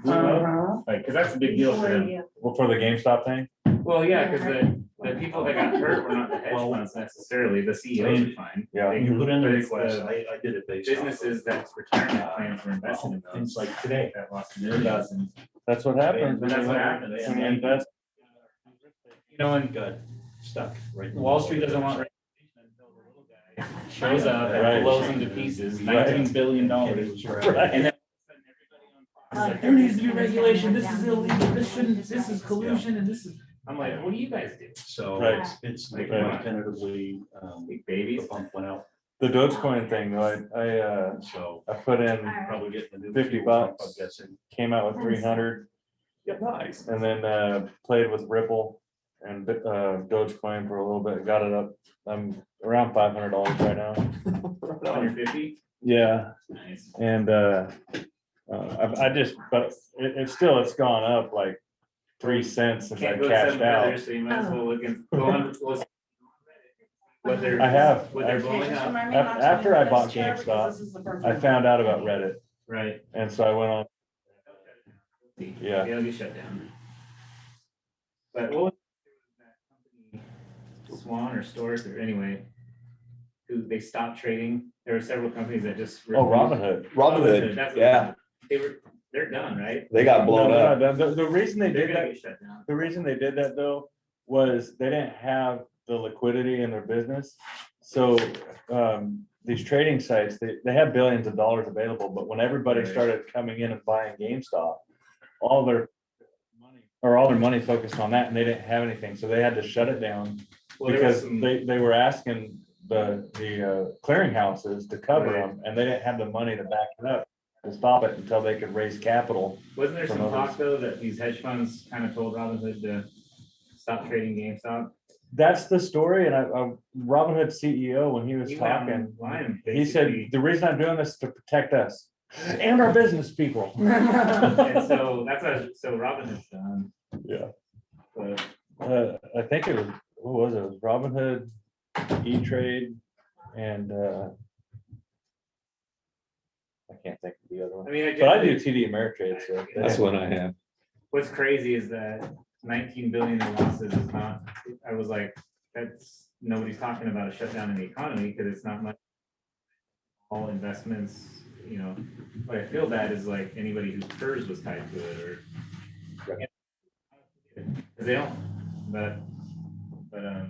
Like, cause that's a big deal for them. Well, for the GameStop thing? Well, yeah, cause the people that got hurt were not the hedge funds necessarily, the CEOs are fine. Yeah. They You can put in the but it's request, I did it based on. businesses that's retirement plans were invested in Things those like today. that lost millions. That's what happens. But that's what happened. When you invest. You know, and Got stuck right. in the Wall middle Street of doesn't it. want until the little guy shows up Right. and blows them to pieces, Right. $19 billion. Right. And then all of a sudden everybody on Fox is like, there needs to be regulation, this is illegal, this shouldn't, this is collusion, and this is. I'm like, what do you guys do? So Right. it's Right. like tentatively, Big the babies? pump went out, The Dogecoin thing, though, so I put in, probably getting the new. 50 fuel pump, bucks. I'm guessing. came out with 300, Nice. and then played with Ripple and Dogecoin for a little bit, got it up. I'm around $500 right now. 150? Yeah, Nice. and I just, but it's still, it's gone up like 3 cents since I Can't go cashed further, out. so you might as well look and go on. What they're. I have. What they're I- blowing up. After I bought GameStop, I found out about Reddit, Right. and so I went on. Yeah. It'll get shut down. But what was that company, Swan or Stork or anyway, who they stopped trading? There were several companies that just. Oh, Robinhood. Robinhood, That's what- yeah, they're done, right? they got blown No, up. no, the reason they They're did gonna that, get shut down. the reason they did that though, was they didn't have the liquidity in their business. So, these trading sites, they have billions of dollars available, but when everybody Right. started coming in and buying GameStop, all their money focused on that, and they didn't have anything, so they had to shut it down. Well, there was Because some- they were asking the clearinghouses to cover Right. them, and they didn't have the money to back it up, to stop it until they could raise capital. Wasn't there some from others. talk though that these hedge funds kind of told Robinhood to stop trading GameStop? That's the story, and Robinhood CEO, when he was He went talking, online, he said, basically. the reason I'm doing this is to protect us and our business people. And so that's so Robinhood's done, Yeah. but I think it was, what was it? It was Robinhood, E-Trade, and I can't think of the other I one. mean, But I do TD Ameritrade, so. That's what I have. what's crazy is that 19 billion in losses is not, I was like, that's, nobody's talking about a shutdown in the economy because it's not much. All investments, you know, what I feel bad is like anybody whose PERS was tied to it or. Cause they don't, but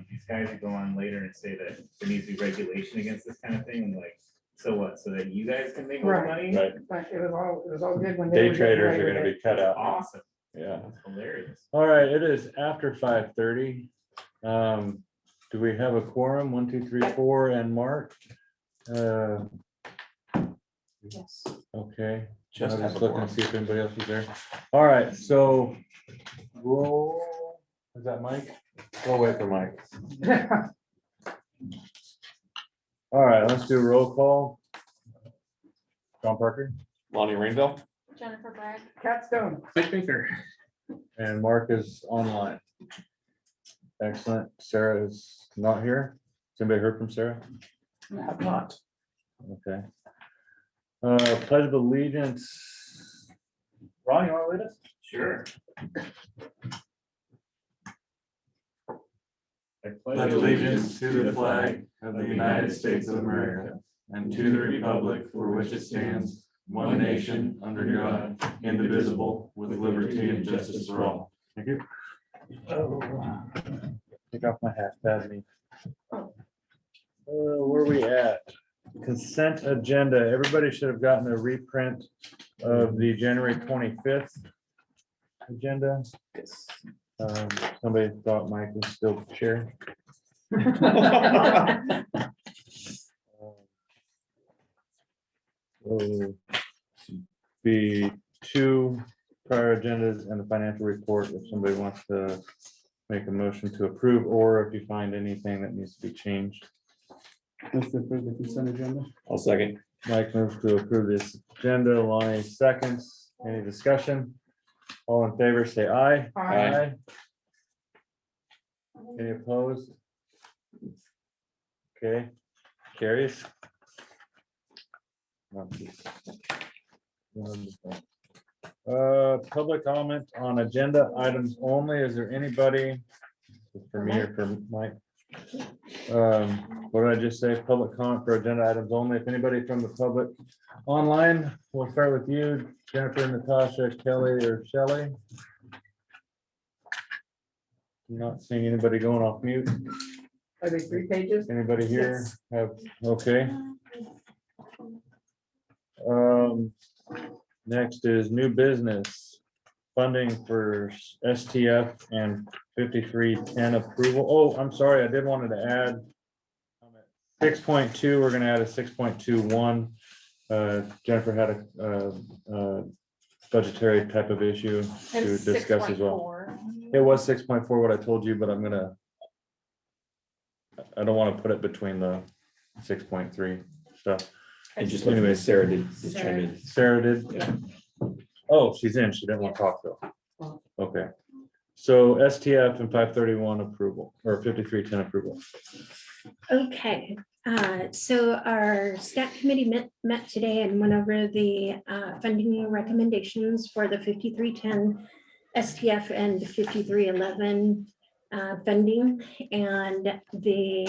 these guys that go on later and say that there needs to be regulation against this kind of thing, and like, so what, so that you guys can make more Right. money? Right, But it was all good when they. day were getting traders away are with gonna it. be cut out. Awesome, Yeah. that's hilarious. All right, it is after 5:30. Do we have a quorum? 1, 2, 3, 4, and Mark? Yes. Okay. Just I'm have just a looking quorum. to see if anybody else is there. All right, so roll, is that Mike? Go away for Mike. All right, let's do a roll call. John Parker Lonnie Rainville? Jennifer Bragg. Capstone. Mike Baker. and Mark is online. Excellent. Sarah is not here. Has anybody heard from Sarah? Have not. Okay. Pledge of allegiance. Ron, you want to lead us? Sure. I Pledge allegiance to the flag of the United States of America and to the republic for which it stands, one nation, under God, indivisible, with liberty and justice for all. Thank you. Take off my hat, bad me. Where are we at? Consent agenda. Everybody should have gotten a reprint of the January 25th agenda. Somebody thought Mike was still chair. Be two prior agendas and the financial report if somebody wants to make a motion to approve, or if you find anything that needs to be changed. Move to approve the consent agenda. I'll second. Mike moves to approve this agenda. Lonnie seconds. Any discussion? All in favor, say aye. Aye. Any opposed? Okay, carries. Public comment on agenda items only. Is there anybody? For me or for Mike? What did I just say? Public comment for agenda items only. If anybody from the public online, we'll start with you, Jennifer, Natasha, Kelly, or Shelley. Not seeing anybody going off mute. Are they 3 pages? Anybody here Yes. have, okay. Next is new business. Funding for STF and 5310 approval. Oh, I'm sorry, I did wanted to add 6.2, we're gonna add a 6.21. Jennifer had a budgetary type of issue to discuss as well. It was 6.4 what I told you, but I don't want to put it between the 6.3 stuff. And just looking at Sarah did chime in. Sarah did? Oh, she's in. She didn't want to talk though. Okay. So STF and 531 approval or 5310 approval. Okay, so our staff committee met today and went over the funding recommendations for the 5310 STF and 5311 funding, and they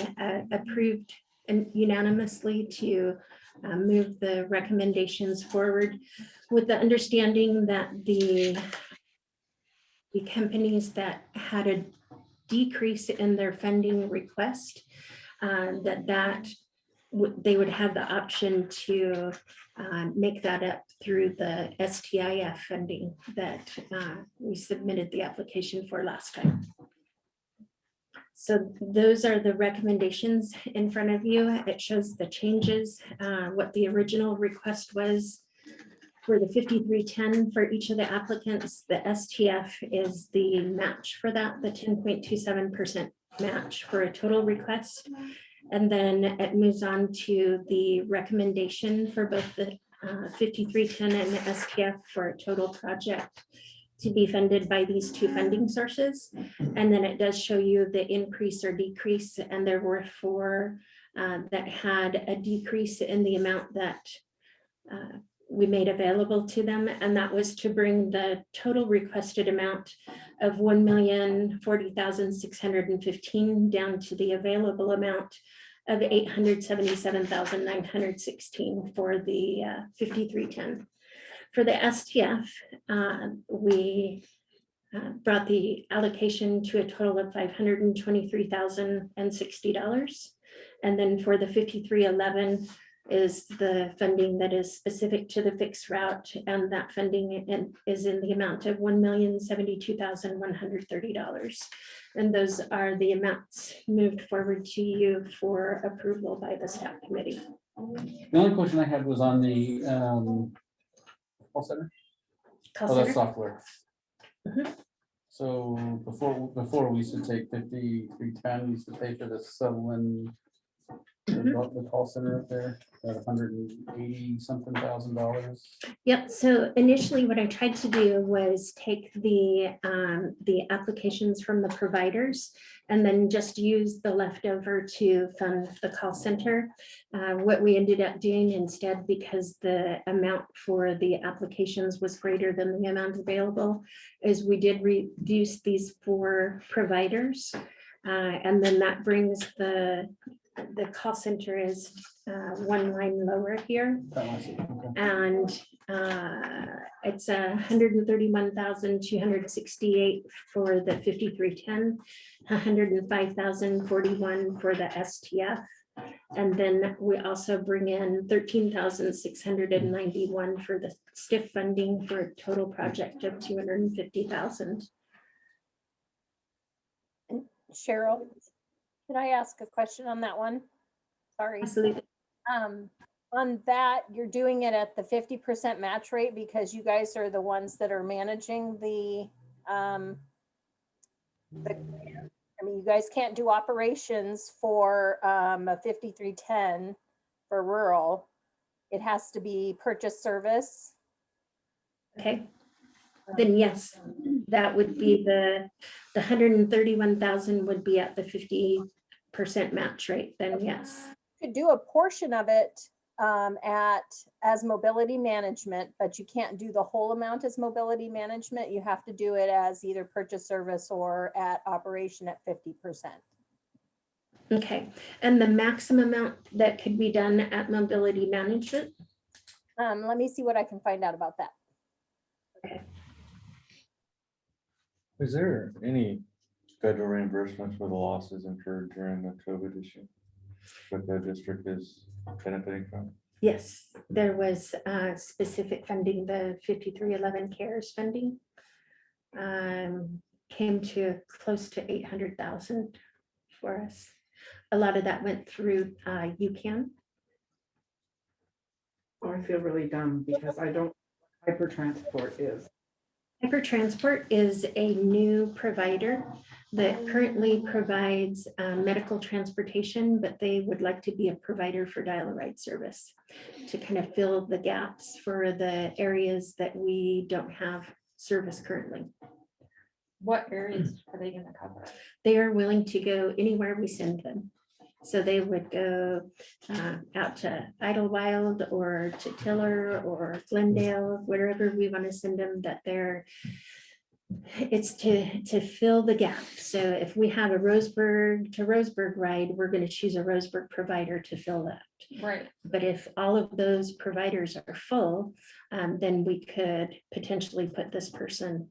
approved unanimously to move the recommendations forward with the understanding that the companies that had a decrease in their funding request, they would have the option to make that up through the STIF funding that we submitted the application for last time. So those are the recommendations in front of you. It shows the changes, what the original request was for the 5310 for each of the applicants. The STF is the match for that, the 10.27% match for a total request. And then it moves on to the recommendation for both the 5310 and the STF for a total project to be funded by these two funding sources. And then it does show you the increase or decrease, and there were 4 that had a decrease in the amount that we made available to them, and that was to bring the total requested amount of $1,040,615 down to the available amount of $877,916 for the 5310. For the STF, we brought the allocation to a total of $523,060. And then for the 5311 is the funding that is specific to the fixed route, and that funding is in the amount of $1,072,130. And those are the amounts moved forward to you for approval by the staff committee. The only question I had was on the call center. Call Oh, that's center. software. Mhm. So before we used to take 5310, we used to pay for the Sutherland, the call center up there at $180-something thousand. Yep, so initially what I tried to do was take the applications from the providers and then just use the leftover to fund the call center. What we ended up doing instead, because the amount for the applications was greater than the amount available, is we did reduce these 4 providers. And then that brings the call center is 1 line lower here, and it's 131,268 for the 5310, 105,041 for the STF, and then we also bring in 13,691 for the STIF funding for a total project of 250,000. Cheryl, can I ask a question on that one? Sorry. Absolutely. On that, you're doing it at the 50% match rate because you guys are the ones that are managing I mean, you guys can't do operations for a 5310 for rural. It has to be purchase service. Okay, then yes, that would be the 131,000 would be at the 50% match rate, then yes. Could do a portion of it as mobility management, but you can't do the whole amount as mobility management. You have to do it as either purchase service or at operation at 50%. Okay, and the maximum amount that could be done at mobility management? Let me see what I can find out about that. Is there any federal reimbursements for the losses incurred during the COVID issue that the district is benefiting from? Yes, there was specific funding, the 5311 CARES funding. Came to close to 800,000 for us. A lot of that went through UCAN. Oh, I feel really dumb because I don't, Hyper Transport is. Hyper Transport is a new provider that currently provides medical transportation, but they would like to be a provider for dial-a-ride service to kind of fill the gaps for the areas that we don't have service currently. What areas are they gonna cover? They are willing to go anywhere we send them. So they would go out to Idlewild or to Tiller or Glendale, wherever we want to send them, that they're, it's to fill the gap. So if we have a Roseburg to Roseburg ride, we're going to choose a Roseburg provider to fill that. Right. But if all of those providers are full, then we could potentially put this person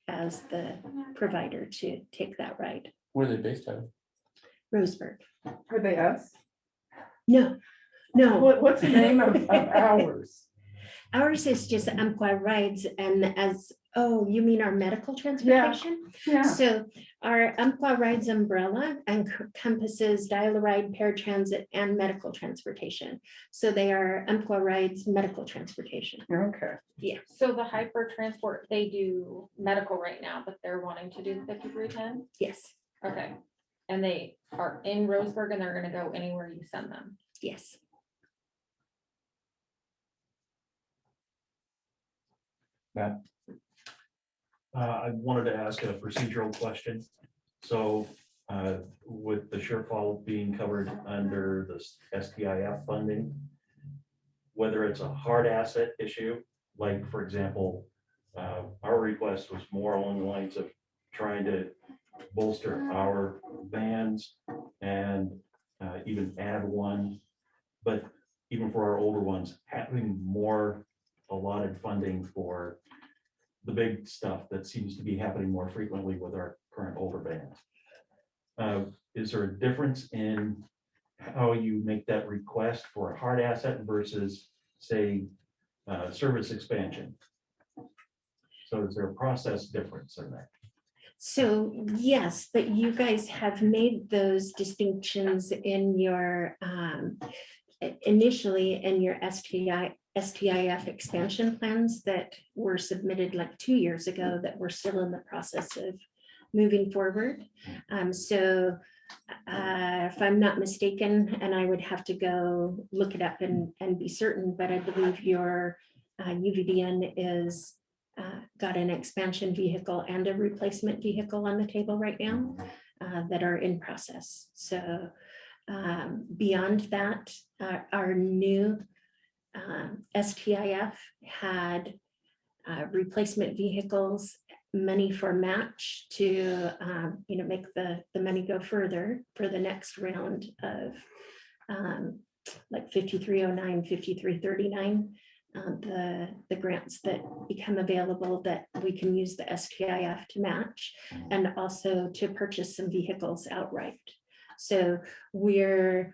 as the provider to take that ride. Where are they based out of? Roseburg. Are they us? No, no. What's the name of ours? Ours is just Umpqua rides, and as, oh, you mean our medical transportation? Yeah. So our Umpqua rides umbrella encompasses dial-a-ride, paratransit, and medical transportation. So they are Umpqua rides medical transportation. Okay. So the Hyper Transport, they do medical right now, but they're wanting to do the 5310. Yes, Okay. And they are in Roseburg and they're gonna go anywhere you send them. yes. I wanted to ask a procedural question. So with the shortfall being covered under the STIF funding, whether it's a hard asset issue, like for example, our request was more along the lines of trying to bolster our vans and even add one, but even for our older ones, having more allotted funding for the big stuff that seems to be happening more frequently with our current older vans. Is there a difference in how you make that request for a hard asset versus, say, service expansion? So is there a process difference in that? So yes, but you guys have made those distinctions in your initially in your STIF expansion plans that were submitted like 2 years ago that we're still in the process of moving forward. So if I'm not mistaken, and I would have to go look it up and be certain, but I believe your UVDN is got an expansion vehicle and a replacement vehicle on the table right now that are in process. So beyond that, our new STIF had replacement vehicles, money for match to make the money go further for the next round of like 5309, 5339. The grants that become available that we can use the STIF to match, and also to purchase some vehicles outright. So we're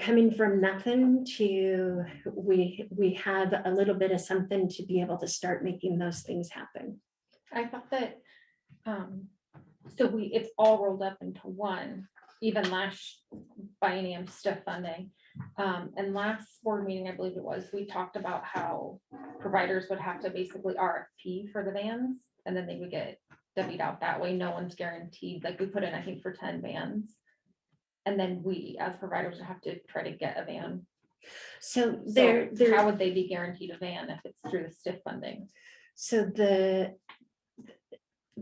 coming from nothing to we have a little bit of something to be able to start making those things happen. I thought that, so it's all rolled up into one, even last biennium stuff funding. And last board meeting, I believe it was, we talked about how providers would have to basically RFP for the vans, and then they would get divvied out that way. No one's guaranteed, like we put in, I think, for 10 vans. And then we, as providers, would have to try to get a van. So how would they be guaranteed a van if it's through the STIF funding? So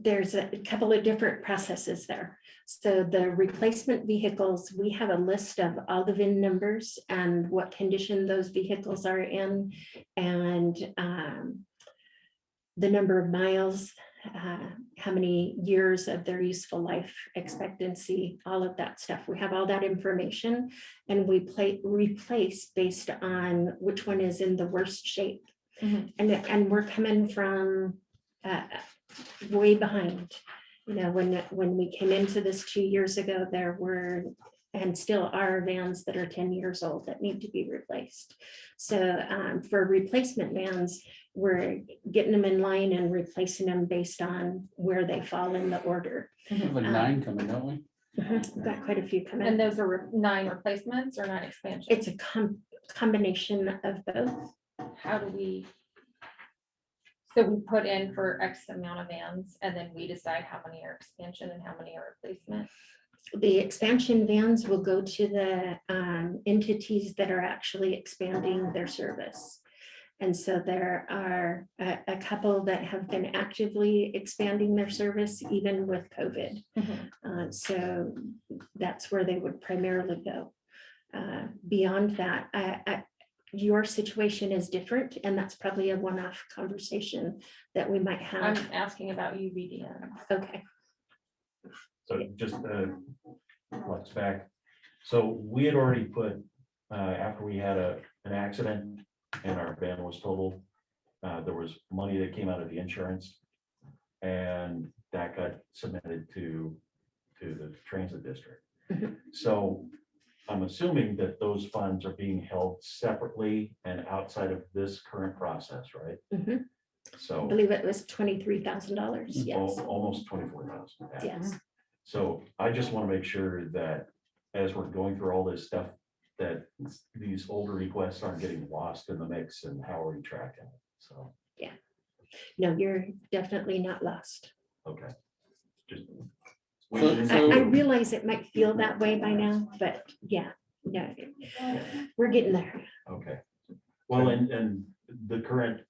there's a couple of different processes there. So the replacement vehicles, we have a list of all the VIN numbers and what condition those vehicles are in, and the number of miles, how many years of their useful life expectancy, all of that stuff. We have all that information, and we replace based on which one is in the worst shape. Mhm. And we're coming from way behind. You know, when we came into this 2 years ago, there were, and still are, vans that are 10 years old that need to be replaced. So for replacement vans, we're getting them in line and replacing them based on where they fall in the order. We have like 9 coming, don't we? We've got quite a few coming. And those are 9 replacements or 9 expansions? It's a combination of both. How do we? So we put in for X amount of vans and then we decide how many are expansion and how many are replacement. The expansion vans will go to the entities that are actually expanding their service. And so there are a couple that have been actively expanding their service even with COVID. So that's where they would primarily go. Beyond that, your situation is different, and that's probably a one-off conversation that we might I'm have. asking about UVDN. Okay. So just flex back. So we had already put, after we had an accident and our van was totaled, there was money that came out of the insurance. And that got submitted to the transit district. Mhm. So I'm assuming that those funds are being held separately and outside of this current process, right? Mhm. I So believe it was $23,000. Yes. almost 24,000. Yes. So I just want to make sure that as we're going through all this stuff, that these older requests aren't getting lost in the mix, and how are we tracking it? So, No, you're definitely not lost. okay. Just. I realize it might feel that way by now, but yeah, no, we're getting there. Okay. Well, and the current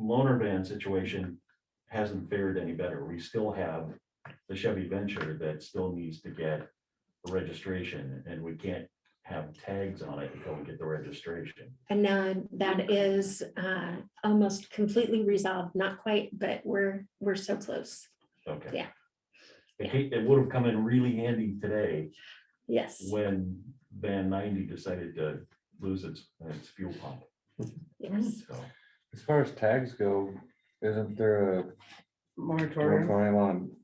loaner van situation hasn't fared any better. We still have the Chevy Venture that still needs to get the registration, and we can't have tags on it until we get the registration. And now that is almost completely resolved, not quite, but we're so close. Okay. Yeah. It would have come in really handy today Yes. when Van 90 decided to lose its fuel pump. Yes. So, As far as tags go, isn't there a Moratorium. moratorium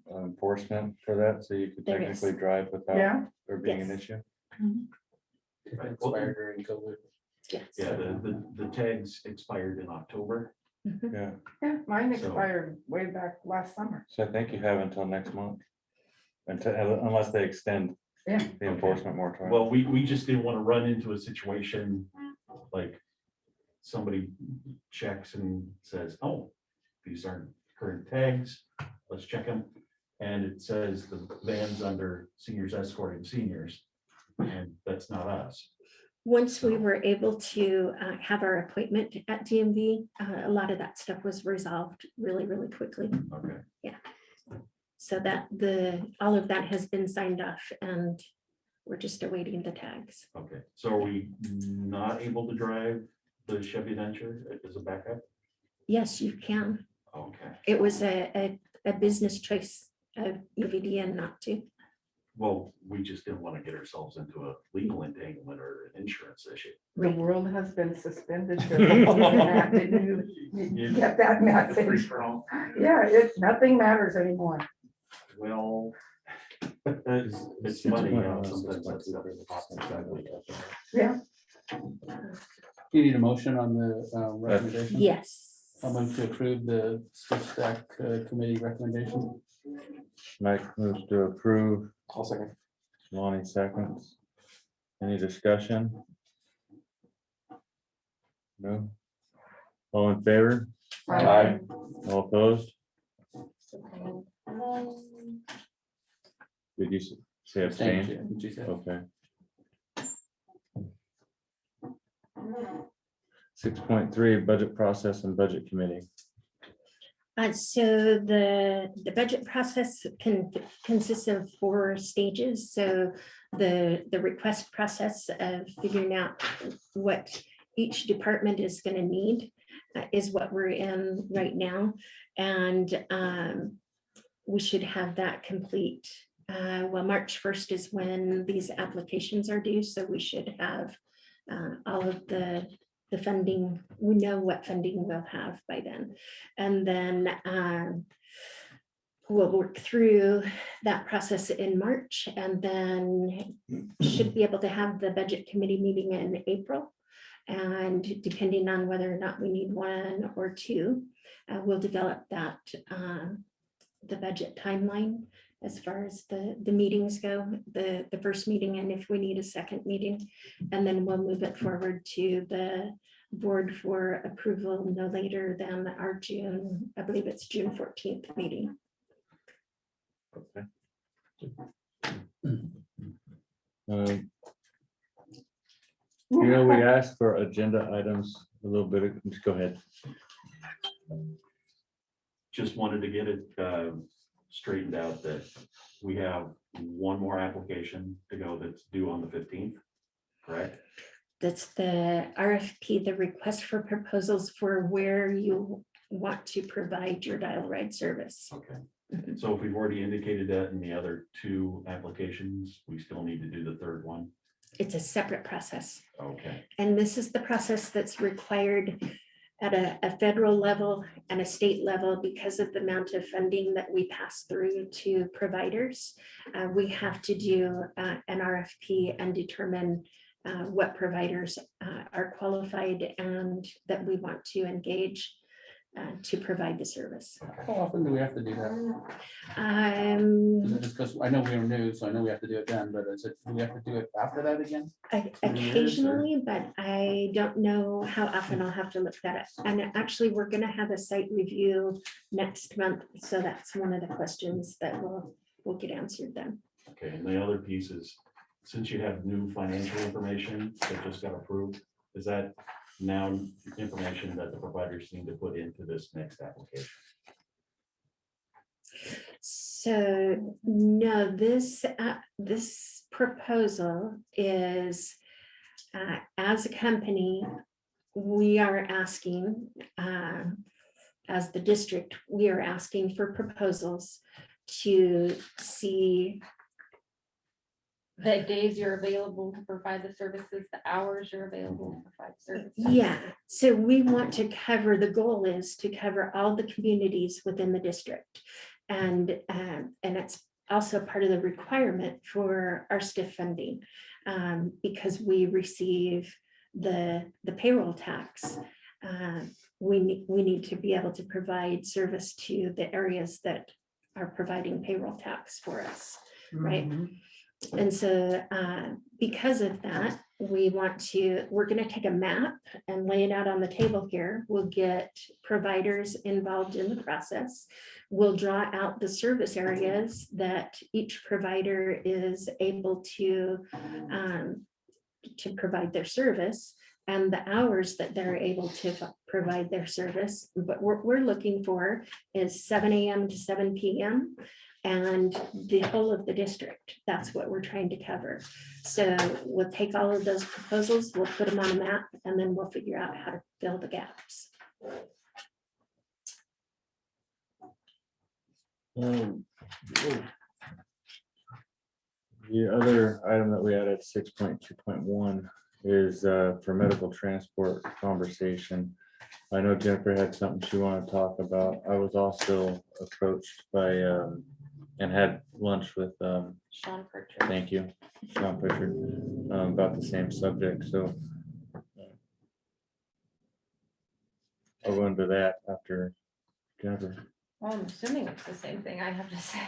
on enforcement for that? So you could There is. technically drive without Yeah. there being an Yes. issue? It expired during COVID. Yes. yeah, the tags expired in October. Mhm. Yeah. Yeah, mine So- expired way back last summer. So I think you have until next month. Unless they extend Yeah. the enforcement moratorium. Well, we just didn't want to run into a situation like somebody checks and says, oh, these aren't current tags, let's check them. And it says the van's under seniors escorting seniors, and that's not us. Once we were able to have our appointment at DMV, a lot of that stuff was resolved really, really quickly. Okay. So that all of that has been signed off, and we're just awaiting the tags. Okay, so are we not able to drive the Chevy Venture as a backup? Yes, you can. Okay, It was a business choice of UVDN not to. well, we just didn't want to get ourselves into a legal entanglement or an insurance issue. The world has been suspended. Didn't you get that message? Yeah, nothing matters anymore. Well, it's funny, you know, sometimes that stuff pops up. Yeah. You need a motion on the recommendation? Yes. I'll move to approve the switch stack committee recommendation. Mike moves to approve. I'll second. Lonnie seconds. Any discussion? No? All in favor? Aye. All opposed? Did you say abstain? Abstain, she said. Okay. 6.3 budget process and budget committee. So the budget process consists of 4 stages. So the request process of figuring out what each department is going to need is what we're in right now. And we should have that complete. Well, March 1st is when these applications are due. So we should have all of the funding. We know what funding we'll have by then. And then we'll work through that process in March, and then should be able to have the budget committee meeting in April. And depending on whether or not we need 1 or 2, we'll develop that, the budget timeline as far as the meetings go, the first meeting, and if we need a second meeting, and then we'll move it forward to the board for approval no later than our June, I believe it's June 14th meeting. Okay. We asked for agenda items a little bit. Just go ahead. Just wanted to get it straightened out that we have 1 more application to go that's due on the 15th, correct? That's the RFP, the request for proposals for where you want to provide your dial ride service. Okay. Mhm. So if we've already indicated that in the other 2 applications, we still need to do the 3rd one? It's a separate process. Okay, And this is the process that's required at a federal level and a state level because of the amount of funding that we pass through to providers. We have to do an RFP and determine what providers are qualified and that we want to engage to provide the service. How often do we have to do that? Is it just because I know we are new, so I know we have to do it then, but is it, do we have to do it after that again? Occasionally, but I don't know how often. I'll have to look that up. And actually, we're going to have a site review next month. So that's one of the questions that will get answered then. okay, and the other piece is, since you have new financial information that just got approved, is that now information that the providers need to put into this next application? So no, this proposal is, as a company, we are asking, as the district, we are asking for proposals to see. The days you're available to provide the services, the hours you're available to provide services. Yeah, so we want to cover, the goal is to cover all the communities within the district. And it's also part of the requirement for our STIF funding, because we receive the payroll tax. We need to be able to provide service to the areas that are providing payroll tax for us, right? And so because of that, we're going to take a map and lay it out on the table here. We'll get providers involved in the process. We'll draw out the service areas that each provider is able to provide their service and the hours that they're able to provide their service. But what we're looking for is 7 a.m. to 7 p.m. and the whole of the district. That's what we're trying to cover. So we'll take all of those proposals, we'll put them on a map, and then we'll figure out how to fill the gaps. The other item that we added 6.2.1 is for medical transport conversation. I know Jennifer had something she wanted to talk about. I was also approached by and had lunch with Sean Pritchard. thank you, Sean Pritchard, about the same subject. So I'll go into that after Jennifer. Well, I'm assuming it's the same thing I have to say.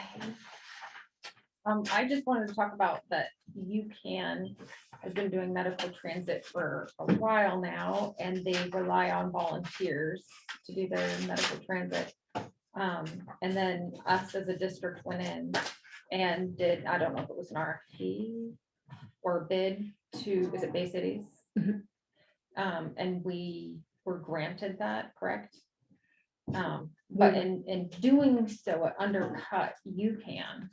I just wanted to talk about that UPTD has been doing medical transit for a while now, and they rely on volunteers to do their medical transit. And then us as a district went in and did, I don't know if it was an RFP or bid to, is it Bay Cities? Mhm. And we were granted that, correct? But in doing so, it undercut UCAN.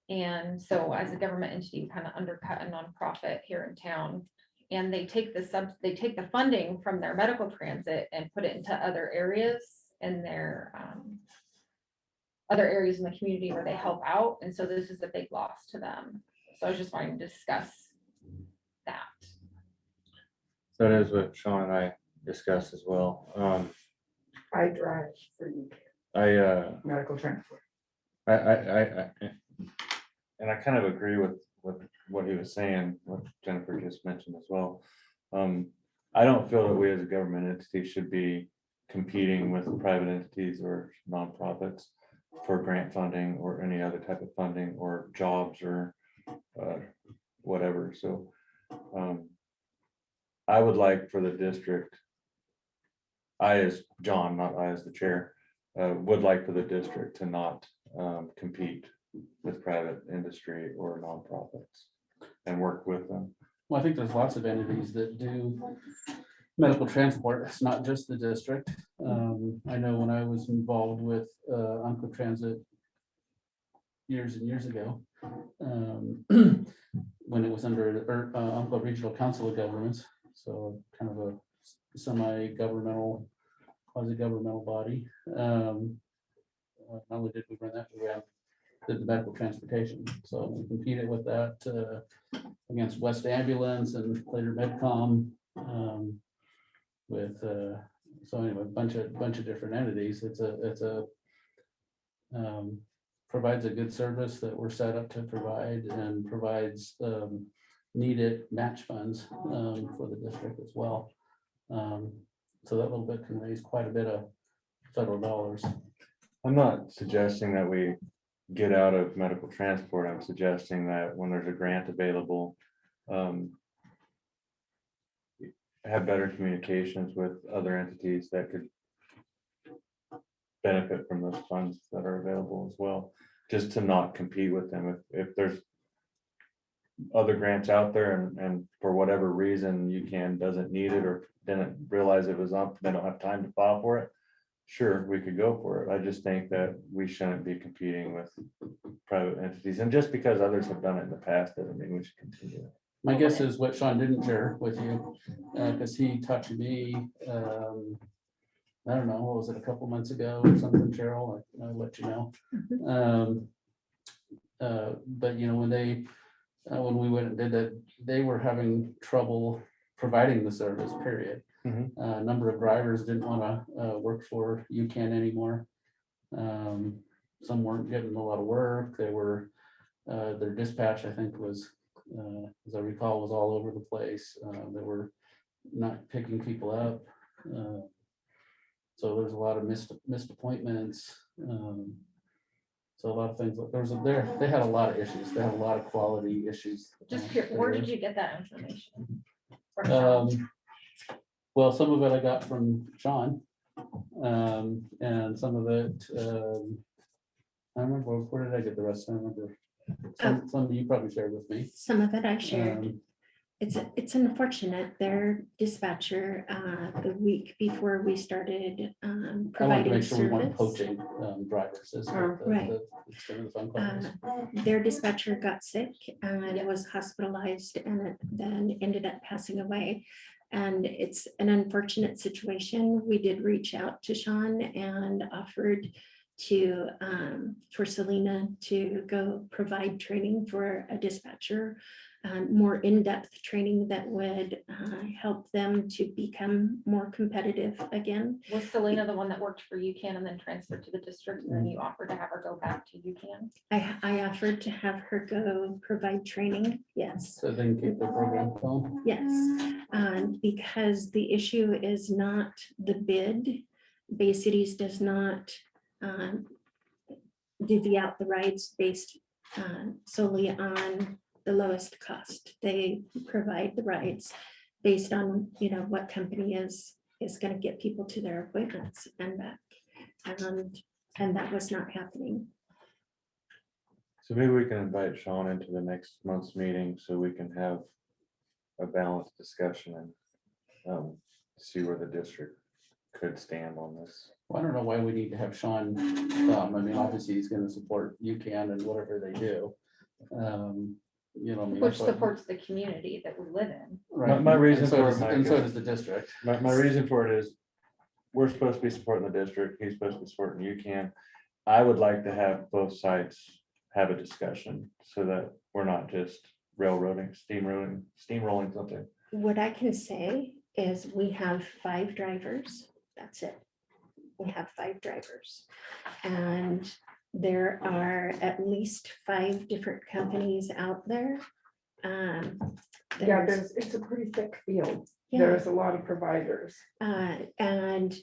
And so as a government entity, we kind of undercut a nonprofit here in town. And they take the funding from their medical transit and put it into other areas in their other areas in the community where they help out. And so this is a big loss to them. So I was just wanting to discuss that. That is what Sean and I discussed as well. I drive for you, medical transport. And I kind of agree with what he was saying, what Jennifer just mentioned as well. I don't feel that we as a government entity should be competing with private entities or nonprofits for grant funding or any other type of funding or jobs or whatever. So I would like for the district, I as John, not I as the chair, would like for the district to not compete with private industry or nonprofits and work with them. Well, I think there's lots of entities that do medical transport. It's not just the district. I know when I was involved with Umpqua Transit years and years ago, when it was under Umpqua Regional Council of Governments, so kind of a semi-governmental, quasi-governmental body. Not only did we run that, we did the medical transportation. So we competed with that against West Ambulance and later Medcom. So anyway, a bunch of different entities. It's a provides a good service that we're set up to provide and provides needed match funds for the district as well. So that little bit can raise quite a bit of federal dollars. I'm not suggesting that we get out of medical transport. I'm suggesting that when there's a grant available, have better communications with other entities that could benefit from those funds that are available as well, just to not compete with them. If there's other grants out there and for whatever reason UCAN doesn't need it or didn't realize it was up, they don't have time to file for it, sure, we could go for it. I just think that we shouldn't be competing with private entities. And just because others have done it in the past doesn't mean we should continue it. My guess is what Sean didn't share with you, because he talked to me, I don't know, what was it, a couple months ago or something, Cheryl, I'll let you know. But you know, when we went and did that, they were having trouble providing the service, period. A number of drivers didn't want to work for UCAN anymore. Some weren't getting a lot of work. They were, their dispatch, I think, was, as I recall, was all over the place. They were not picking people up. So there's a lot of missed appointments. So a lot of things, they had a lot of issues. They had a lot of quality issues. Just where did you get that information? Well, some of it I got from Sean, and some of it, I remember, where did I get the rest? I remember. Some you probably shared with me. Some of it I shared. It's unfortunate. Their dispatcher, the week before we started I wanted to providing make sure we weren't service, poaching drivers. Is what Right. the extent of the phone call was. their dispatcher got sick and was hospitalized and then ended up passing away. And it's an unfortunate situation. We did reach out to Sean and offered to for Selena to go provide training for a dispatcher, more in-depth training that would help them to become more competitive again. Was Selena the one that worked for UCAN and then transferred to the district, and then you offered to have her go back to UCAN? I offered to have her go provide training, yes. So they can keep the program going. Yes, because the issue is not the bid. Bay Cities does not divvy out the rides based solely on the lowest cost. They provide the rides based on, you know, what company is going to get people to their appointments and back. And that was not happening. So maybe we can invite Sean into the next month's meeting so we can have a balanced discussion and see where the district could stand on this. Well, I don't know why we need to have Sean come. I mean, obviously he's gonna support UCAN and whatever they do. You know, I mean, Which that's what- supports the community that we live in. Right. My reason And so for it, does- Mike, And so is- does the district. My reason for it is, we're supposed to be supporting the district, he's supposed to be supporting UCAN. I would like to have both sides have a discussion so that we're not just railroading, steamrolling something. What I can say is we have 5 drivers. That's it. We have 5 drivers. And there are at least 5 different companies out there. Yeah, it's a pretty thick field. Yeah. There's a lot of providers. And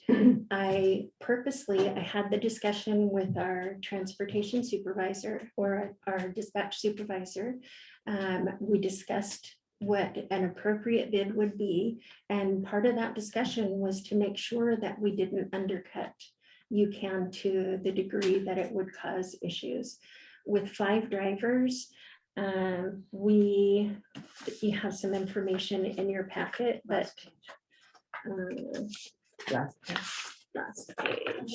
I had the discussion with our transportation supervisor or our dispatch supervisor. We discussed what an appropriate bid would be. And part of that discussion was to make sure that we didn't undercut UCAN to the degree that it would cause issues. With 5 drivers, you have some information in your packet, but last page.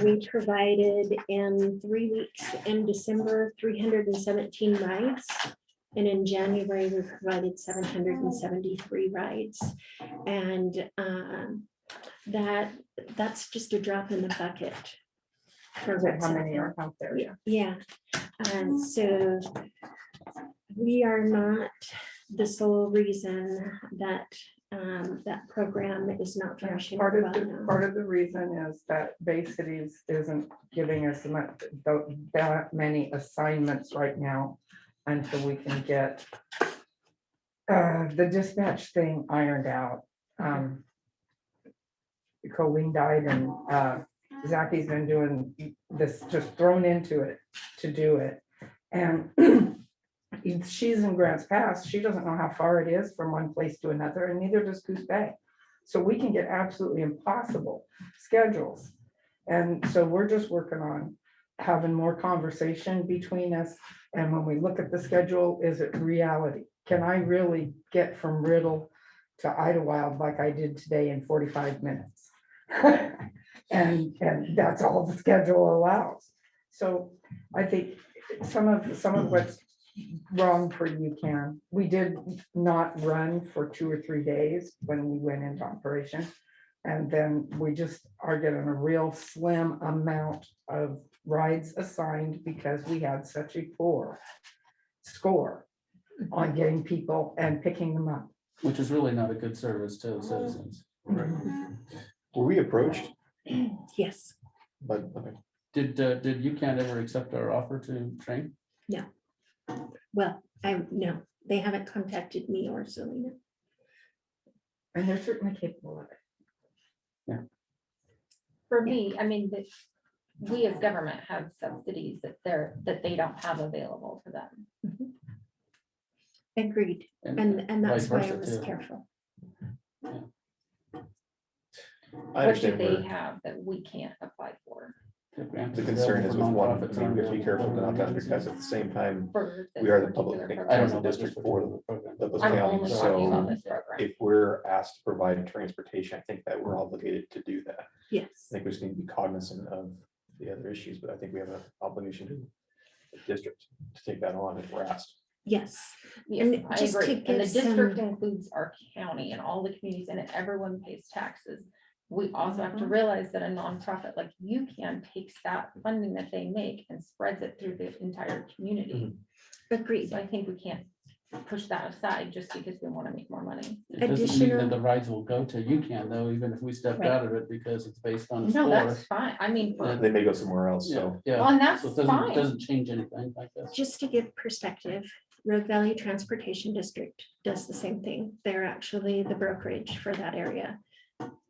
We provided in 3 weeks in December, 317 rides. And in January, we provided 773 rides. And that's just a drop in the bucket. For Is that what's how out many there. are out there? Yeah, and so we are not the sole reason that that program is not functioning Part well of the, now. part of the reason is that Bay Cities isn't giving us that many assignments right now until we can get the dispatch thing ironed out. Colleen died and Zacky's been doing this, just thrown into it to do it. And she's in Grants Pass. She doesn't know how far it is from one place to another, and neither does Coos Bay. So we can get absolutely impossible schedules. And so we're just working on having more conversation between us. And when we look at the schedule, is it reality? Can I really get from Riddle to Idlewild like I did today in 45 minutes? And that's all the schedule allows. So I think some of what's wrong for UCAN, we did not run for 2 or 3 days when we went into operation. And then we just are getting a real slim amount of rides assigned because we had such a poor score on getting people and picking them up. Which is really not a good service to the citizens. Were we approached? Yes, But, okay. Did UCAN ever accept our offer to train? well, no, they haven't contacted me or Selena. And they're certainly capable of it. For me, I mean, we as government have subsidies that they don't have available to them. Agreed, and that's vice why I versa, was too. careful. I What do understand they where have that we can't apply for? the concern is with one, I mean, we have to be careful not to undercut at the same time. for this We are the public particular I program? don't as know a about this district for particular program. Douglas I'm County, only talking on so this program. if we're asked to provide transportation, I think that we're obligated to do that. I Yes, think we just need to be cognizant of the other issues, but I think we have an obligation to the district to take that on if we're asked. yes, Yes, And I just to agree. And the give district some- includes our county and all the communities and everyone pays taxes. We also have Mm-hmm. to realize that a nonprofit like UCAN takes that funding that they make and spreads it through the entire community. agreed. So I think we can't push that aside just because we want to make more money. It doesn't mean Additional- that the rides will go to UCAN though, even if we stepped Right. out of it because it's based on No, that's score. fine. I mean, for- They may go somewhere else, Yeah, so. yeah. well, and that's So it fine. doesn't change anything like this. Just to give perspective, Rogue Valley Transportation District does the same thing. They're actually the brokerage for that area.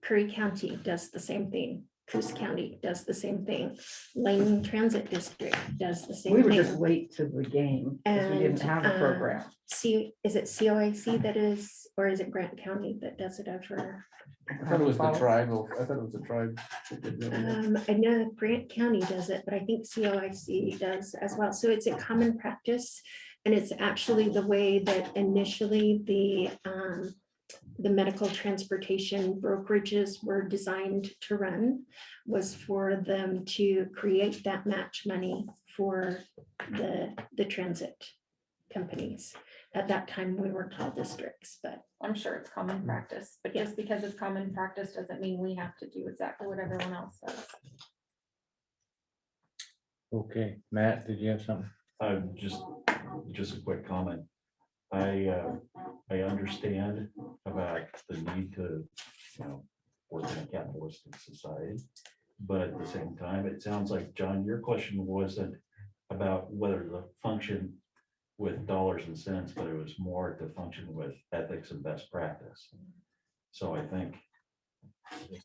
Curry County does the same thing. Coos County does the same thing. Lane Transit District does the same We thing. were just late to the game because we didn't And, have a program. Is it COIC that is, or is it Grant County that does it over? I thought it was the tribal, I thought it was the tribe. that did it. I know Grant County does it, but I think COIC does as well. So it's a common practice. And it's actually the way that initially the the medical transportation brokerages were designed to run, was for them to create that match money for the transit companies. At that time, we were called districts, but I'm sure it's common practice, but just because it's common practice doesn't mean we have to do exactly what everyone else does. Okay, Matt, did you have something? Just a quick comment. I understand about the need to, work in a capitalistic society. But at the same time, it sounds like, John, your question wasn't about whether to function with dollars and cents, but it was more to function with ethics and best practice. So I think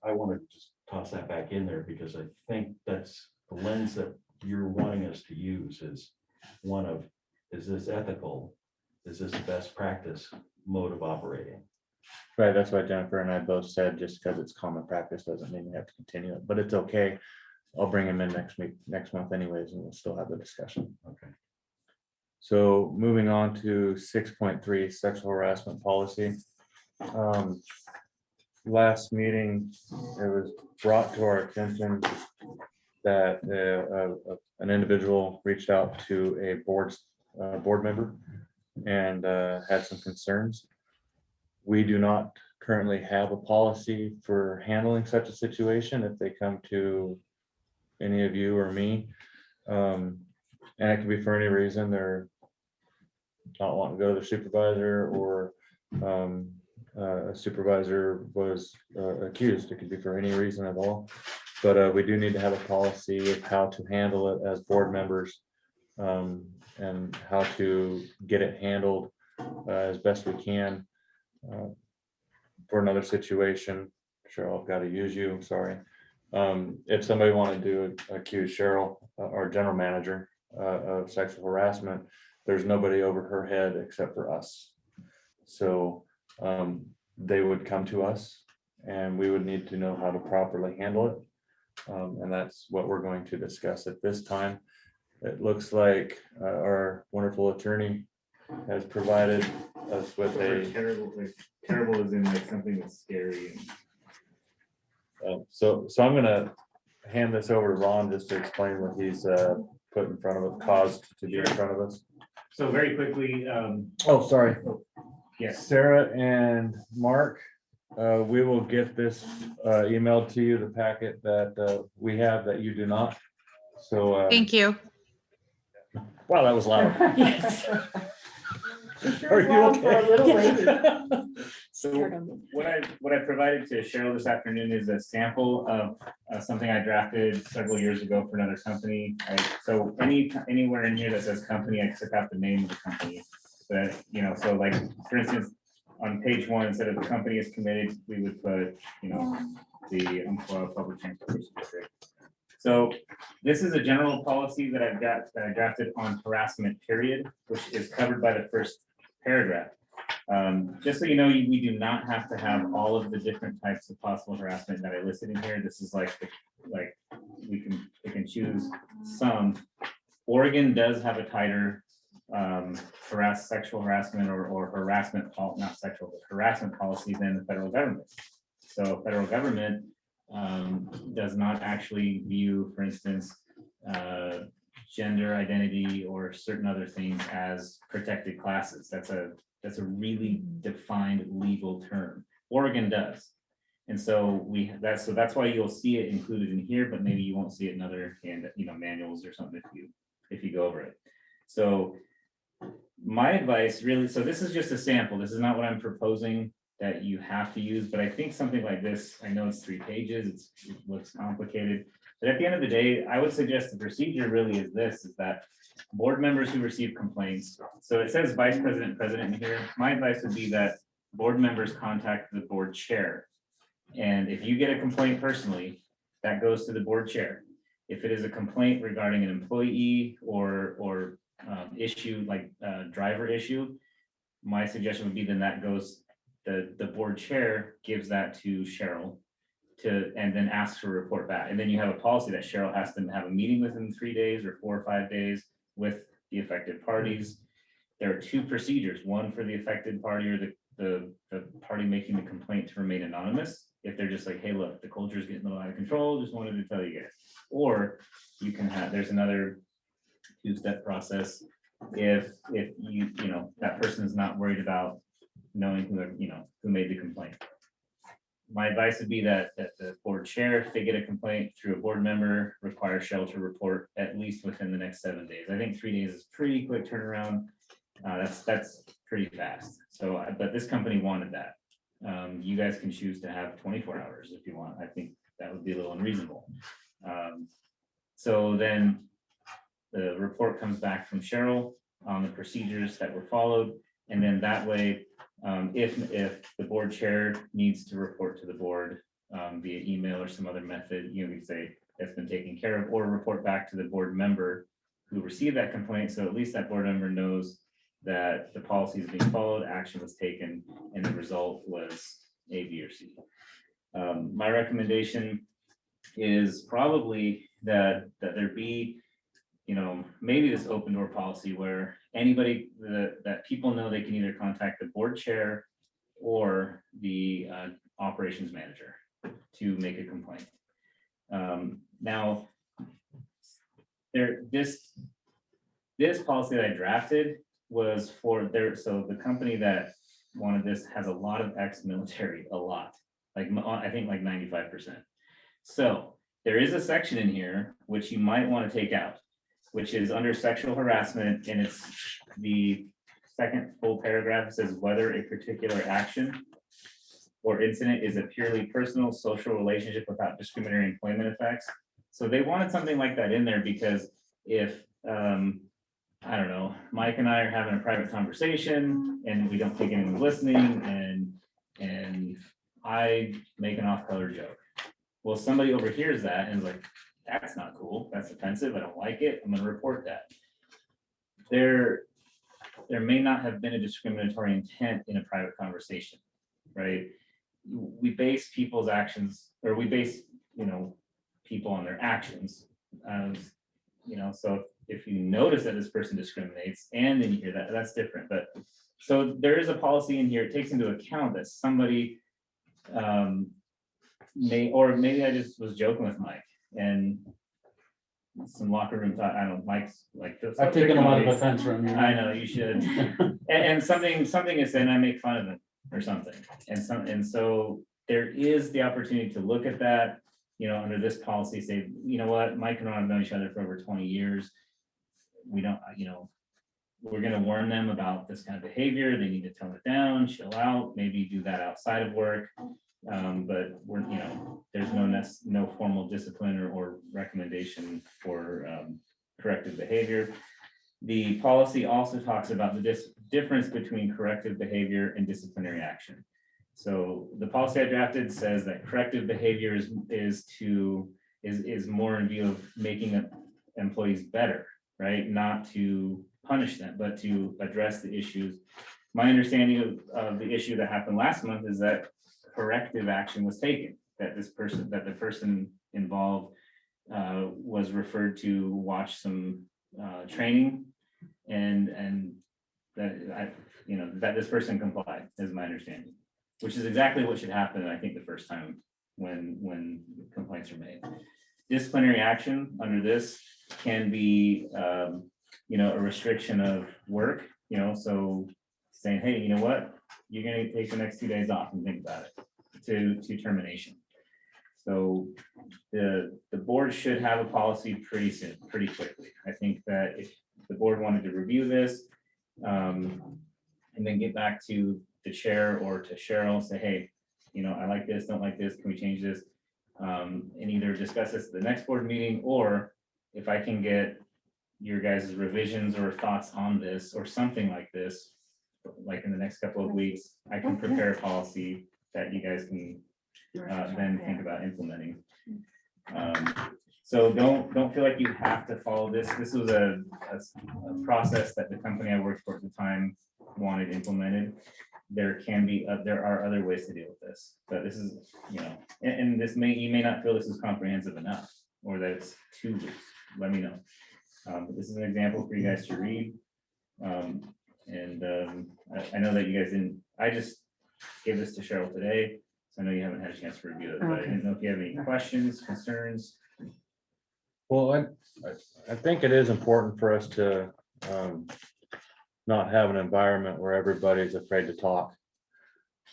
I want to just toss that back in there, because I think that's the lens that you're wanting us to use, is one of, is this ethical? Is this a best practice mode of operating? Right, that's why Jennifer and I both said, just because it's common practice doesn't mean we have to continue it, but it's okay. I'll bring him in next month anyways, and we'll still have the discussion. Okay. So moving on to 6.3 sexual harassment policy. Last meeting, it was brought to our attention that an individual reached out to a board member and had some concerns. We do not currently have a policy for handling such a situation if they come to any of you or me. And it can be for any reason. They're not wanting to go to the supervisor, or a supervisor was accused. It could be for any reason at all. But we do need to have a policy of how to handle it as board members, and how to get it handled as best we can. For another situation, Cheryl, I've got to use you, I'm sorry. If somebody wanted to accuse Cheryl, our general manager, of sexual harassment, there's nobody over her head except for us. So they would come to us, and we would need to know how to properly handle it. And that's what we're going to discuss at this time. It looks like our wonderful attorney has provided us with a Terrible is in like something that's scary. so I'm gonna hand this over to Ron just to explain what he's put in front of us, caused to be in front of us. So very quickly, Oh, sorry. yes, Sarah and Mark, we will get this emailed to you, the packet that we have that you do not. So Thank you. wow, that was loud. yes. Are you Loud for a okay? little lady. so what I provided to Cheryl this afternoon is a sample of something I drafted several years ago for another company. So anywhere in here that says company, I took out the name of the company. But so like, for instance, on page 1, instead of the company is committed, we would put, the Umpqua Public Transportation District. So this is a general policy that I drafted on harassment period, which is covered by the first paragraph. Just so you know, we do not have to have all of the different types of possible harassment that I listed in here. This is like we can choose some. Oregon does have a tighter sexual harassment or harassment, not sexual, but harassment policy than the federal government. So federal government does not actually view, for instance, gender identity or certain other things as protected classes. That's a really defined legal term. Oregon does. And so that's why you'll see it included in here, but maybe you won't see it in other manuals or something if you go over it. So my advice really, so this is just a sample. This is not what I'm proposing that you have to use, but I think something like this, I know it's 3 pages, it looks complicated, but at the end of the day, I would suggest the procedure really is this, is that board members who receive complaints, so it says vice president, president in here. My advice would be that board members contact the board chair. And if you get a complaint personally, that goes to the board chair. If it is a complaint regarding an employee or issue like driver issue, my suggestion would be then that goes, the board chair gives that to Cheryl and then asks for a report back. And then you have a policy that Cheryl has to have a meeting within 3 days or 4 or 5 days with the affected parties. There are 2 procedures, one for the affected party or the party making the complaint to remain anonymous. If they're just like, hey, look, the culture is getting a little out of control, just wanted to tell you guys. Or you can have, there's another two-step process. If you know, that person is not worried about knowing who made the complaint. My advice would be that the board chair, if they get a complaint through a board member, require Cheryl to report at least within the next 7 days. I think 3 days is pretty quick turnaround. That's pretty fast. So, but this company wanted that. You guys can choose to have 24 hours if you want. I think that would be a little unreasonable. So then the report comes back from Cheryl on the procedures that were followed. And then that way, if the board chair needs to report to the board via email or some other method, you can say that's been taken care of, or report back to the board member who received that complaint. So at least that board member knows that the policy is being followed, action was taken, and the result was A, B, or C. My recommendation is probably that there be, maybe this open door policy where anybody that people know they can either contact the board chair or the operations manager to make a complaint. Now, this policy that I drafted was for so the company that wanted this has a lot of ex-military, I think like 95%. So there is a section in here which you might want to take out, which is under sexual harassment, and it's the second full paragraph. It says whether a particular action or incident is a purely personal social relationship without discriminatory employment effects. So they wanted something like that in there because if I don't know, Mike and I are having a private conversation and we don't think anyone's listening, and I make an off-color joke. Well, somebody overhears that and is like, that's not cool, that's offensive, I don't like it, I'm gonna report that. There may not have been a discriminatory intent in a private conversation, right? We base people's actions, or we base, people on their actions. So if you notice that this person discriminates and then you hear that, that's different. But so there is a policy in here, it takes into account that somebody maybe I just was joking with Mike and some locker room thought, I don't know, Mike's like this. I've taken a lot of offense from you. I know you should. and something is said and I make fun of him or something. And so there is the opportunity to look at that, under this policy, say, you know what, Mike and I have known each other for over 20 years. We don't, we're going to warn them about this kind of behavior. They need to tone it down, chill out, maybe do that outside of work. But we're, there's no formal discipline or recommendation for corrective behavior. The policy also talks about the difference between corrective behavior and disciplinary action. So the policy I drafted says that corrective behavior is more in view of making employees better, right? Not to punish them, but to address the issues. My understanding of the issue that happened last month is that corrective action was taken, that the person involved was referred to watch some training and that that this person complied, is my understanding, which is exactly what should happen, I think, the first time when complaints are made. Disciplinary action under this can be a restriction of work, so saying, hey, you know what, you're going to take the next 2 days off and think about it, to termination. So the board should have a policy pretty soon, pretty quickly. I think that if the board wanted to review this and then get back to the chair or to Cheryl, say, hey, I like this, don't like this, can we change this? And either discuss this at the next board meeting, or if I can get your guys' revisions or thoughts on this or something like this, like in the next couple of weeks, I can prepare a policy that you guys can then think about implementing. So don't feel like you have to follow this. This was a process that the company I worked for at the time wanted implemented. There are other ways to deal with this, but this is, and this you may not feel this is comprehensive enough, or that it's too loose. Let me know. But this is an example for you guys to read. I know that you guys didn't, give this to Cheryl today. So I know you haven't had a chance to review it, but I didn't know if you have any questions, concerns. Well, I think it is important for us to not have an environment where everybody's afraid to talk.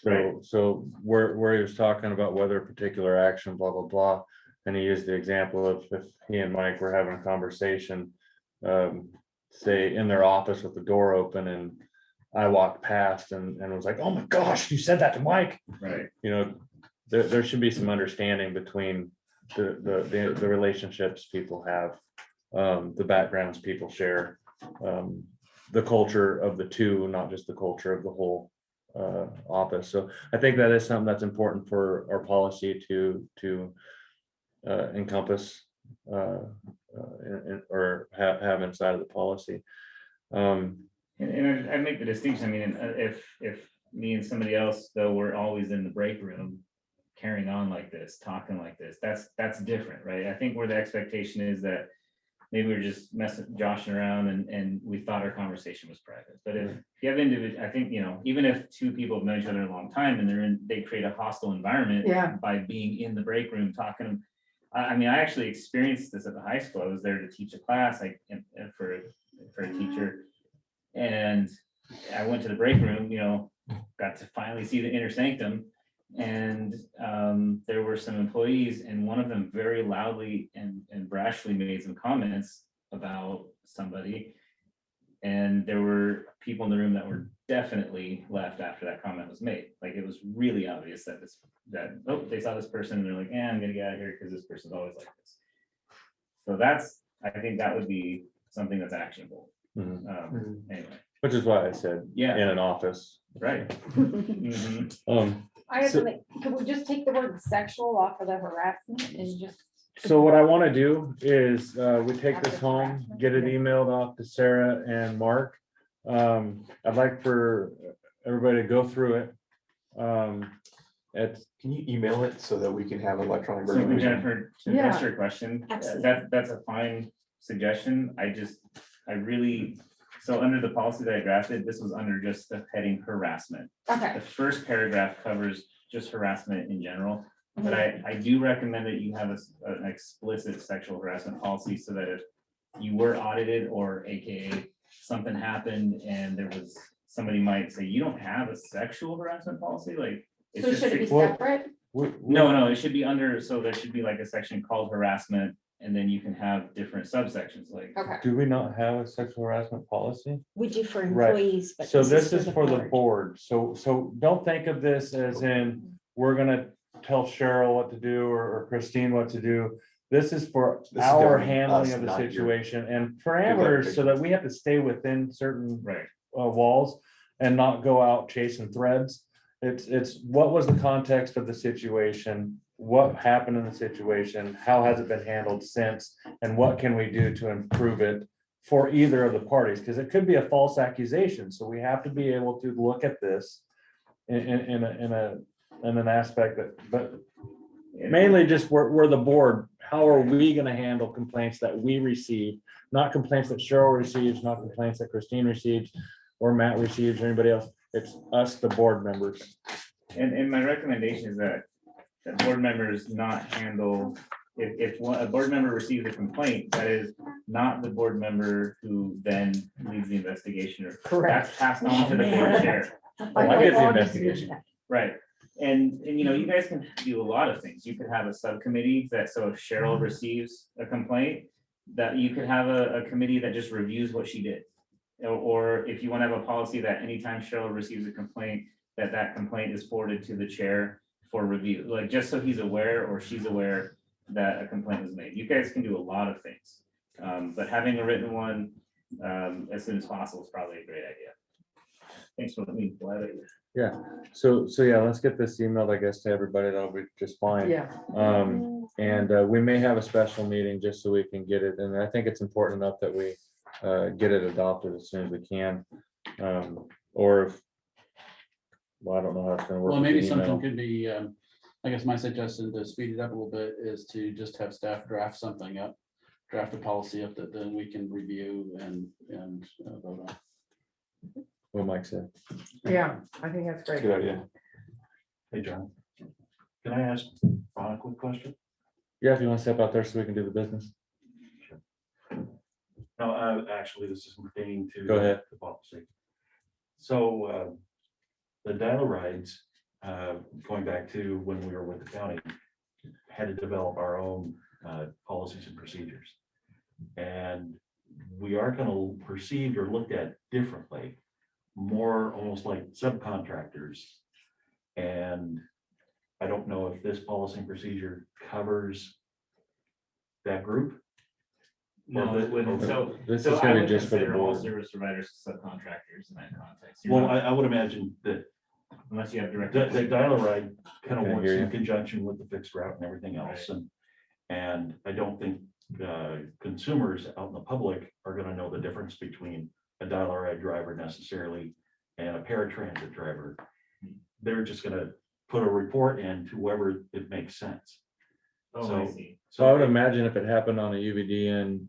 Right. So where he was talking about whether a particular action, blah, blah, blah, and he used the example of if he and Mike were having a conversation, say in their office with the door open, and I walked past and was like, oh my gosh, you said that to Mike. Right. You know, there should be some understanding between the relationships people have, the backgrounds people share, the culture of the two, not just the culture of the whole office. So I think that is something that's important for our policy to encompass or have inside of the policy. And I make the distinction, I mean, if me and somebody else, though, we're always in the break room, carrying on like this, talking like this, that's different, right? I think where the expectation is that maybe we're just joshing around and we thought our conversation was private. But if you have I think, you know, even if two people have known each other a long time and they create a hostile environment by being in the break room talking. I mean, I actually experienced this at the high school. I was there to teach a class, like for a teacher. And I went to the break room, you know, got to finally see the inner sanctum. And there were some employees, and one of them very loudly and brashly made some comments about somebody. And there were people in the room that were definitely left after that comment was made. Like, it was really obvious that they saw this person and they're like, I'm gonna get out of here because this person's always like this. So I think that would be something that's actionable. Anyway. Which is why I said, in an office. Right. Mhm. I have So- to make, could we just take the word sexual off of the harassment and just? So what I want to do is we take this home, get it emailed off to Sarah and Mark. I'd like for everybody to go through it. Can you email it so that we can have electronic So version? Jennifer, to address Yeah. your question, Absolutely. that's a fine suggestion. So under the policy that I drafted, this was under just the heading harassment. Okay. The first paragraph covers just harassment in general. But I do recommend that you have an explicit sexual harassment policy so that if you were audited or AKA something happened and somebody might say, you don't have a sexual harassment policy, like. it's So just should it be Well- separate? No, it should be under, so there should be like a section called harassment, and then you can have different subsections, like. Okay. Do we not have a sexual harassment policy? We do for Right. employees, but. So this is for the board. board. So don't think of this as in, we're gonna tell Cheryl what to do or Christine what to do. This is for This is our governing handling us, of the not your- situation and parameters so that we have to stay within certain Right. walls and not go out chasing threads. It's what was the context of the situation? What happened in the situation? How has it been handled since? And what can we do to improve it for either of the parties? Because it could be a false accusation. So we have to be able to look at this in an aspect but mainly just we're the board. How are we gonna handle complaints that we receive? Not complaints that Cheryl receives, not complaints that Christine receives, or Matt receives, or anybody else. It's us, the board members. And my recommendation is that board members not handle, if a board member receives a complaint, that is not the board member who then leads the investigation, or Correct. that's passed on to the board chair. I did the investigation. Right, and you know, you guys can do a lot of things. You could have a subcommittee so if Cheryl receives a complaint, that you could have a committee that just reviews what she did. Or if you want to have a policy that anytime Cheryl receives a complaint, that complaint is forwarded to the chair for review, like just so he's aware or she's aware that a complaint was made. You guys can do a lot of things. But having a written one as soon as possible is probably a great idea. Thanks for letting me blather you. Yeah, so yeah, let's get this emailed, I guess, to everybody. That'll be just fine. Yeah. And we may have a special meeting just so we can get it, and I think it's important enough that we get it adopted as soon as we can. Or if, well, I don't know how it's gonna work. Well, with the maybe something email. could be, I guess my suggestion to speed it up a little bit is to just have staff draft something up, draft a policy up that then we can review and vote on. What Mike said. Yeah, I think that's Good great. idea. Hey, John. Can I ask Ron a quick question? Yeah, if you want to step out there so we can do the business. No, actually, this is pertaining to. Go ahead. The policy. So, the dial rides, going back to when we were with the county, had to develop our own, policies and procedures. And we are gonna perceived or looked at differently, more almost like subcontractors. And I don't know if this policy and procedure covers that group. No, it wouldn't. So, This so is I gonna be would just for the consider all board. service providers subcontractors in that context. You're Well, not- I would imagine that Unless you have direct. the dial ride kind Okay, of works hear in you. conjunction with the fixed route and everything else. And I don't think consumers out in the public are gonna know the difference between a dial ride driver necessarily and a paratransit driver. They're just gonna put a report in to whoever it makes sense. Oh, I see. So I would imagine if it happened on a UVDN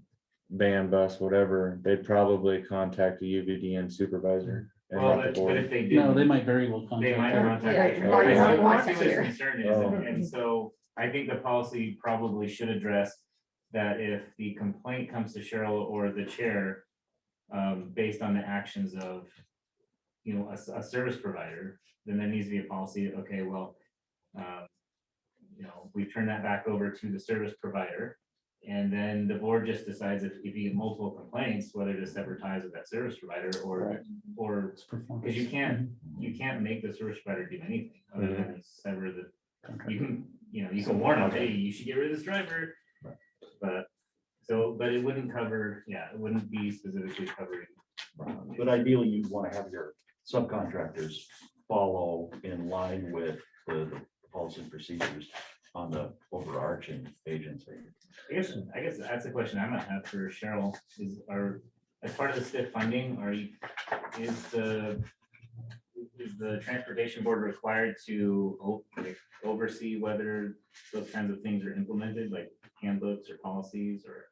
van, bus, whatever, they'd probably contact the UVDN supervisor. And Well, not the but board. if they No, they did, might very well they might contact. contact. Yeah, might I see- not I want see what his to. concern is, Oh. and so I think the policy probably should address that if the complaint comes to Cheryl or the chair, based on the actions of, you know, a service provider, then there needs to be a policy, okay, well, you know, we turn that back over to the service provider. And then the board just decides if you get multiple complaints, whether to sever ties with that service provider or, It's performance. because you can't make the service provider do anything other than sever the, you can, you know, you can warn them, hey, you should get rid of this driver. But, but it wouldn't cover, yeah, it wouldn't be specifically covering. But ideally, you'd want to have your subcontractors follow in line with the policy and procedures on the overarching agency. I guess that's a question I might have for Cheryl, as part of the STIF funding, is the transportation board required to oversee whether those kinds of things are implemented, like handbooks or policies or?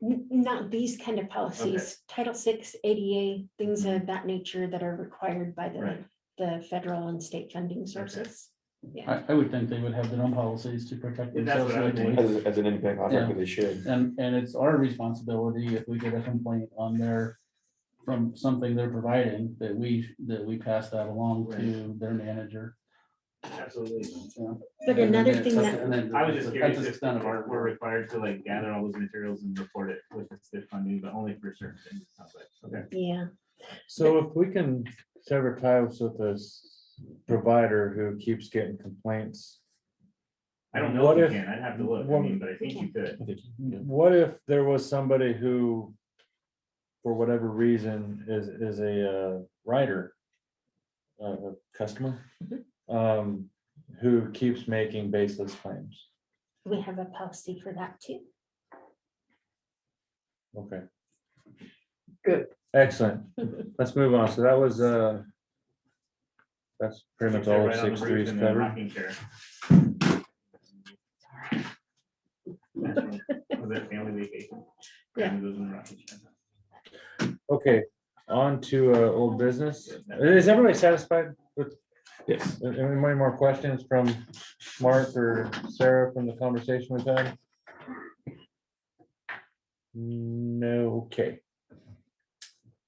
Not these kind of policies, Title VI, ADA, things of that nature that are required by Right. the federal and state funding sources. Yeah, I would think they would have their own policies to protect Yeah, that's themselves. what I would legally. think. As an independent contractor, they should. And it's our responsibility if we get a complaint on their, from something they're providing, that we pass that along to their manager. Absolutely. So, but and then another it's thing up that, to- and then I was just that's curious the if extent of our we're work. required to like gather all those materials and report it with the STIF funding, but only for certain things. it sounds like. Okay. yeah, So if we can sever ties with this provider who keeps getting complaints, I don't know What if you if- can, I'd have to look, I what- mean, but I think you could. what if there was somebody who, for whatever reason, is a writer, a customer, who keeps making baseless claims? we have a policy for that too. Okay. Good. Excellent. Let's move on. So that was, that's pretty much Sit all right on the six roof threes in the covered. rocking chair. Was it family vacation? Yeah. Family goes in the rocking chair. Okay, on to old business. Is everybody satisfied with, Yes. any more questions from Mark or Sarah from the conversation we've had? No, okay.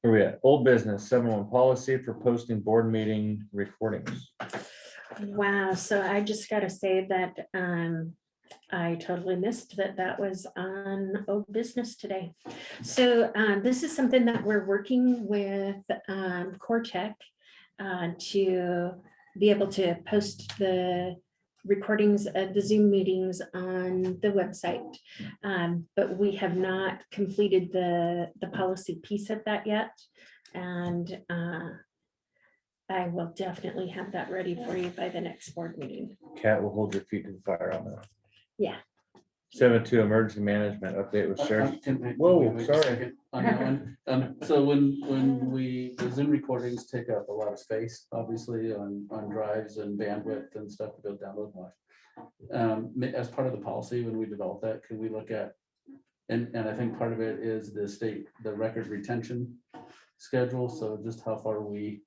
Where we at? Old business, 7-1 policy for posting board meeting recordings. Wow, so I just gotta say that I totally missed that was on old business today. So this is something that we're working with Cortec to be able to post the recordings of the Zoom meetings on the website. But we have not completed the policy piece of that yet. And I will definitely have that ready for you by the next board meeting. Cat will hold your feet to the fire on that. Yeah. 7-2 emergency management update with Sheriff. Whoa, Whoa, sorry. On that one. So when the Zoom recordings take up a lot of space, obviously on drives and bandwidth and stuff to go download more. As part of the policy, when we develop that, can we look at, and I think part of it is the record retention schedule. So just how far we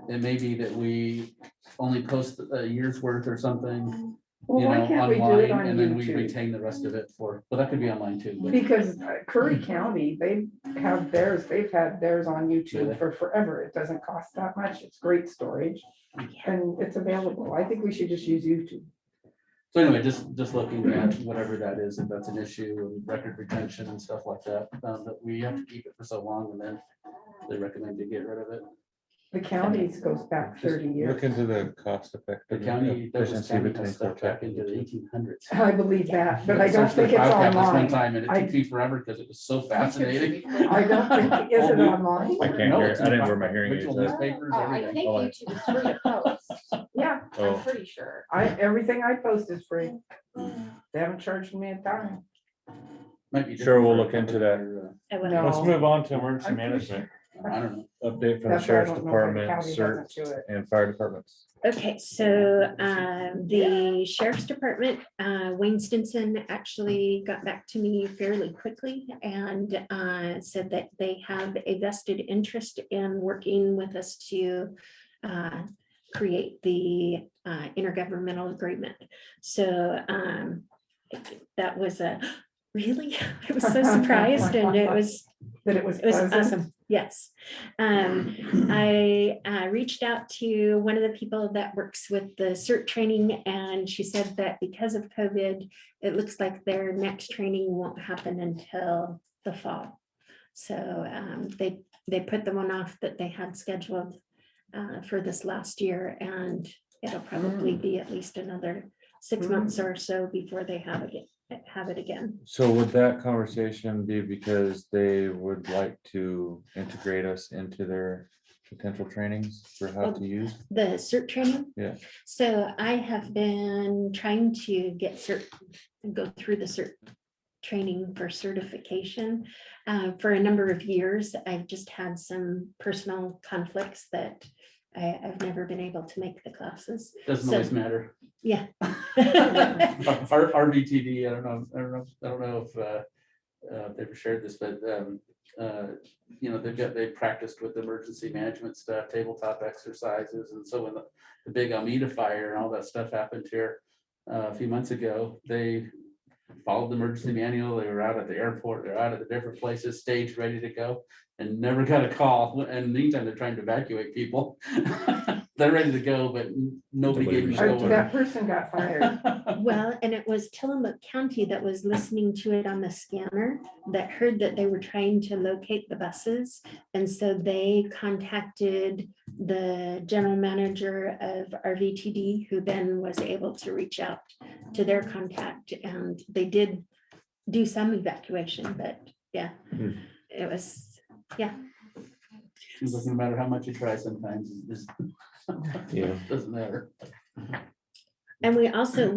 it may be that we only post a year's worth or something, Well, you why know, can't we do online, it on and then we YouTube? retain the rest of it for, well, that could be online too. but- Because Curry County, they have theirs, they've had theirs on Really? YouTube for forever. It doesn't cost that much. It's great storage. And it's available. I think we should just use YouTube. So anyway, just looking at whatever that is, if that's an issue, and record retention and stuff like that, that we have to keep it for so long, and then they recommend you get rid of it. The counties goes back 30 years. Look into the cost The effective. county, Douglas efficiency County between has stuff back into the full-time. 1800s. I believe that, but I don't think it's One online. time, and it took me forever because it was so fascinating. I don't think, is it online? I can't No, hear, it's I in the didn't wear my front, hearing original aids. newspapers, I everything. think Oh, I- YouTube is free to post. Yeah, I'm Oh, pretty sure. everything I post is free. They haven't charged me a dime. Might be Sure, we'll different for look into that. every, I would- No. let's move on to emergency I'm pretty management. I don't know. Update from the That's why I sheriff's don't know why the department, county CERT, doesn't do it. and fire departments. Okay, so the sheriff's department, Wayne Stinson actually got back to me fairly quickly and said that they have a vested interest in working with us to create the intergovernmental agreement. So that was a, really? I was so surprised, and it was That it was awesome. pleasant. Yes. I reached out to one of the people that works with the CERT training, and she said that because of COVID, it looks like their next training won't happen until the fall. So they put the one off that they had scheduled for this last year, and it'll probably be at least another 6 months or so before they have it again. So would that conversation be because they would like to integrate us into their potential trainings for how to use? The CERT training? Yeah. So I have been trying to get CERT, go through the CERT training for certification for a number of years. I've just had some personal conflicts that I've never been able to make the classes. Doesn't So- always matter. Yeah. Our RVTD, I don't know if they've shared this, but you know, they practiced with emergency management stuff, tabletop exercises, and so when the big Almeida fire and all that stuff happened here a few months ago, they followed the emergency manual. They were out at the airport, they're out at the different places, staged, ready to go, and never got a call. And in the meantime, they're trying to evacuate people. They're ready to go, but nobody gave them a show order. That person got fired. Well, and it was Tillamook County that was listening to it on the scanner that heard that they were trying to locate the buses. And so they contacted the general manager of RVTD, who then was able to reach out to their contact, and they did do some evacuation, but yeah, it was, yeah. Seems like no matter how much you try, sometimes it just Yeah. doesn't matter. And we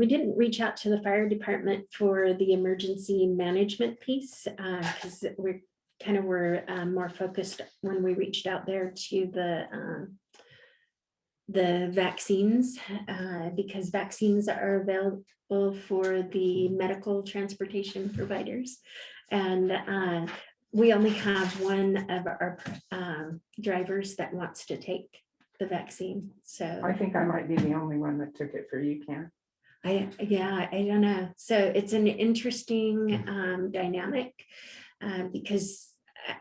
didn't reach out to the fire department for the emergency management piece, because we're kind of were more focused when we reached out there to the vaccines, because vaccines are available for the medical transportation providers. And we only have one of our drivers that wants to take the vaccine, so. I think I might be the only one that took it for you, Ken. I don't know. So it's an interesting dynamic because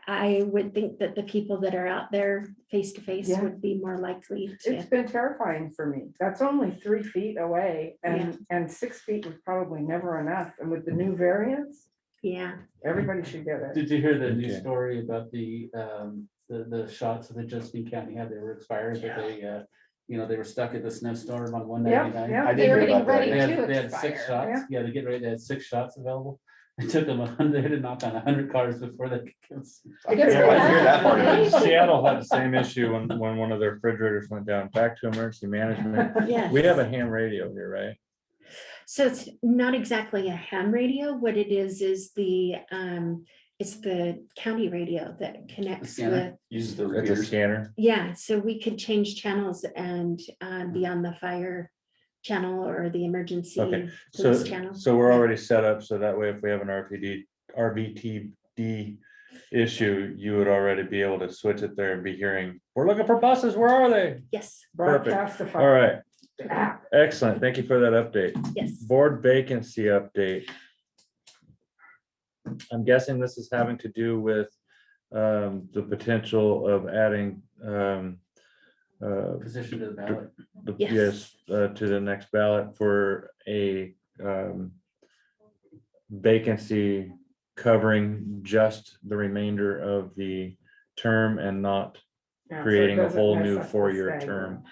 I would think that the people that are out there face to face Yeah. would be more likely It's to. been terrifying for me. That's only 3 feet away and 6 feet was probably never enough. And with the new variants, Yeah, everybody should get it. Did you hear the news Okay. story about the shots that Josephine County had? They were expired, but they, you know, they were stuck at the snowstorm on 199. Yeah. I They did were hear getting about that. ready They to had 6 expire. shots. Yeah, they get ready. They had 6 shots available. It took them they had to knock on 100 cars before they could. I didn't hear that part of it. Seattle had the same issue when one of their refrigerators went down. Back to emergency management. yes. We have a ham radio here, right? So it's not exactly a ham radio. What it is it's the county radio that connects scanner? with, Uses the It's a repeaters. scanner. yeah, so we could change channels and be on the fire channel or the emergency Okay, police So, channel. so we're already set up, so that way if we have an RVTD issue, you would already be able to switch it there and be hearing, we're looking for buses, where are they? Yes, Broadcastify. All right, the app. excellent. Thank you for that update. yes. Board vacancy update. I'm guessing this is having to do with the potential of adding Position to the ballot. Yes. yes, to the next ballot for a vacancy covering just the remainder of the term and not Yeah, so it creating a doesn't whole mess new up the four-year stagger. term.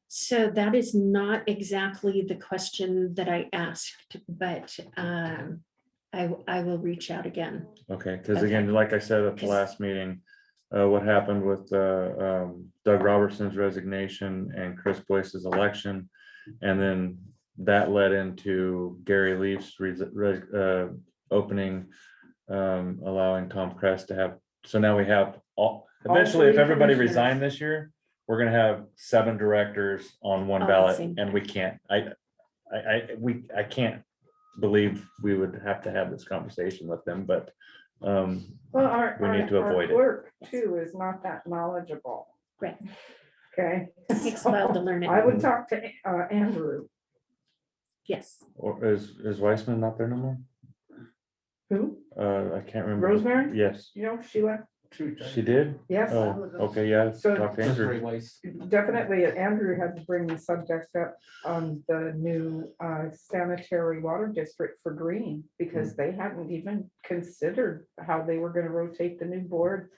So that is not exactly the question that I asked, but I will reach out again. Okay, because Okay. again, like I said at the Yes. last meeting, what happened with Doug Robertson's resignation and Chris Boyce's election, and then that led into Gary Leaf's opening, allowing Tom Kress to have, so now we have all, eventually, if three everybody commissioners. resigned this year, we're gonna have 7 directors on one On the ballot, same and we can't, I can't believe we would have to have this conversation with them, but Well, our, We need to our avoid it. clerk too is not that knowledgeable. Right. Okay. It takes a while to learn I it. would talk to Andrew. Yes, or is Weissman not there no more? Who? I can't remember. Rosemary? Yes, You know, she left. she did? Yes. Oh, okay, yeah, So- talk to Rosemary Andrew. Weiss. Definitely, Andrew had to bring the subject up on the new sanitary water district for Green, because they hadn't even considered how they were gonna rotate the new board.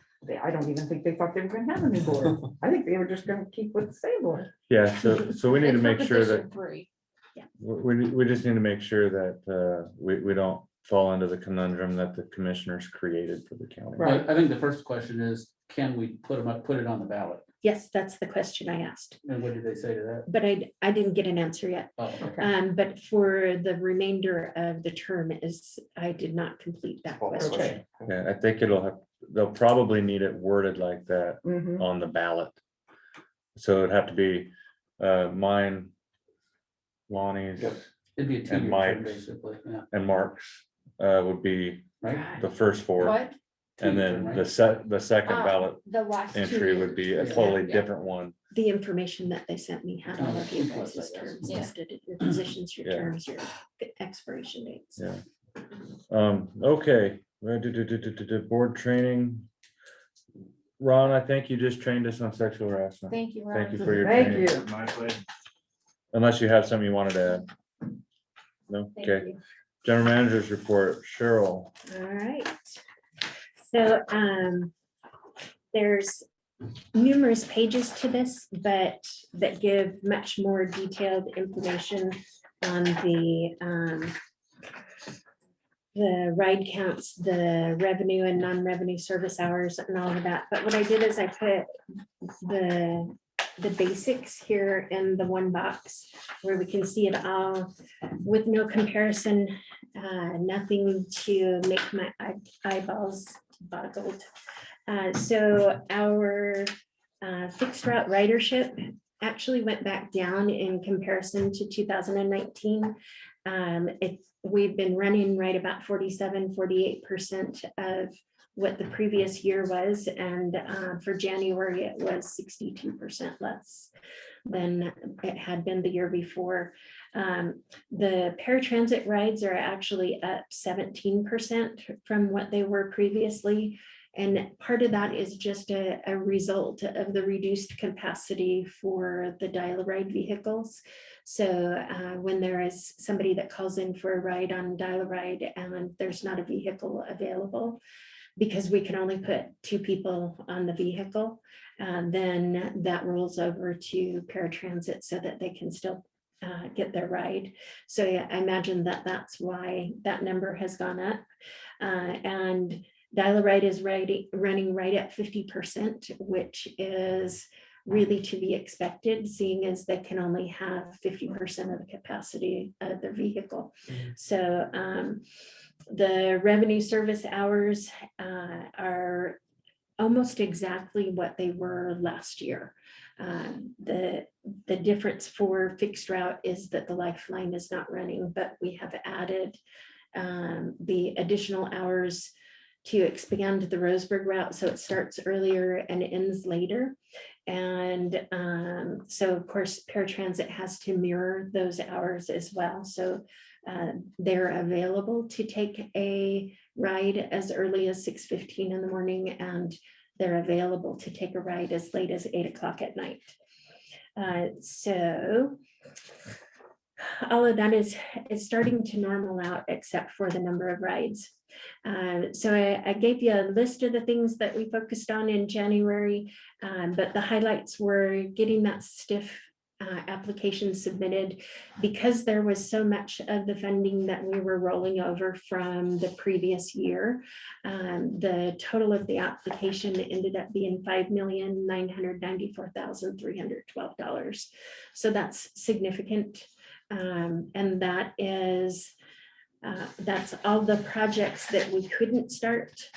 I don't even think they thought they were gonna have a new board. I think they were just gonna keep with the same board. Yeah, so we need to It's for make sure that, position 3. we just need to make sure that we don't fall into the conundrum that the commissioners created for the county. Right. I think the first question is, can we put it on the ballot? yes, that's the question I asked, And what did they say to that? but I didn't get an answer yet. Oh, okay. But for the remainder of the term is, I did not complete that question. Okay. Yeah, I think they'll probably need it worded like that Mhm. on the ballot. So it'd have to be mine, Lonnie's, Yep. It'd be a 2-year term, Mike's. basically, yeah, and Mark's would be right? the first 4. What? And Two-year then term, the second Ah, ballot The last 2 entry would years. be a Yeah. totally Yeah. different one. The information that they sent me had all of your Oh, guys' I guess. terms Yeah. listed, your positions, your Yeah. terms, your expiration dates. Yeah. Okay, board training. Ron, I think you just trained us on sexual harassment. Thank you, Thank you Ron. for your Thank training. you. My pleasure. Unless you have something you wanted to add. No, Thank okay. you. General managers report, Cheryl. All right. So there's numerous pages to this, but that give much more detailed information on the ride counts, the revenue and non-revenue service hours and all of that. But what I did is I put the basics here in the one box where we can see it all with no comparison, nothing to make my eyeballs boggled. So our fixed route ridership actually went back down in comparison to 2019. We've been running right about 47-48% of what the previous year was, and for January, it was 62% less than it had been the year before. The paratransit rides are actually up 17% from what they were previously. And part of that is just a result of the reduced capacity for the dial-a-ride vehicles. So when there is somebody that calls in for a ride on dial-a-ride and there's not a vehicle available, because we can only put 2 people on the vehicle, then that rolls over to paratransit so that they can still get their ride. So yeah, I imagine that that's why that number has gone up. And dial-a-ride is running right at 50%, which is really to be expected, seeing as they can only have 50% of the capacity of their vehicle. So the revenue service hours are almost exactly what they were last year. The difference for fixed route is that the Lifeline is not running, but we have added the additional hours to expand the Roseburg route, so it starts earlier and ends later. And so of course, paratransit has to mirror those hours as well. So they're available to take a ride as early as 6:15 in the morning, and they're available to take a ride as late as 8 o'clock at night. So all of that is starting to normal out, except for the number of rides. So I gave you a list of the things that we focused on in January, but the highlights were getting that stiff application submitted, because there was so much of the funding that we were rolling over from the previous year. The total of the application ended up being $5,994,312. So that's significant. And that is that's all the projects that we couldn't start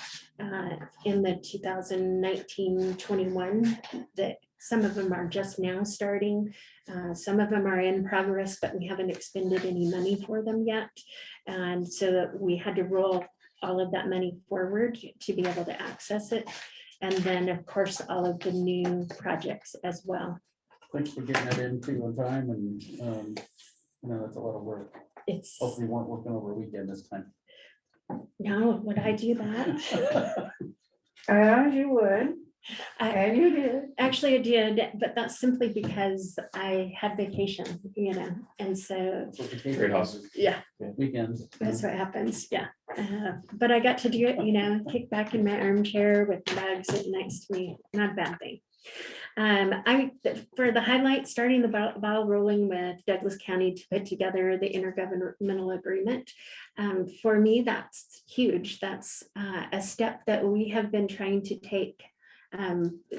in the 2019-21, that some of them are just now starting. Some of them are in progress, but we haven't expended any money for them yet. And so that we had to roll all of that money forward to be able to access it. And then, of course, all of the new projects as well. Thanks for getting that in too on time, and that's a lot of work. It's, Hopefully you weren't working over a weekend this time. no, would I do that? You would, and you did. Actually, I did, but that's simply because I had vacation, and so, Great house. yeah, Weekends. that's what happens, yeah. But I got to do it, kick back in my armchair with the dog sitting next to me, not a bad thing. For the highlight, starting the ball rolling with Douglas County to put together the intergovernmental agreement. For me, that's huge. That's a step that we have been trying to take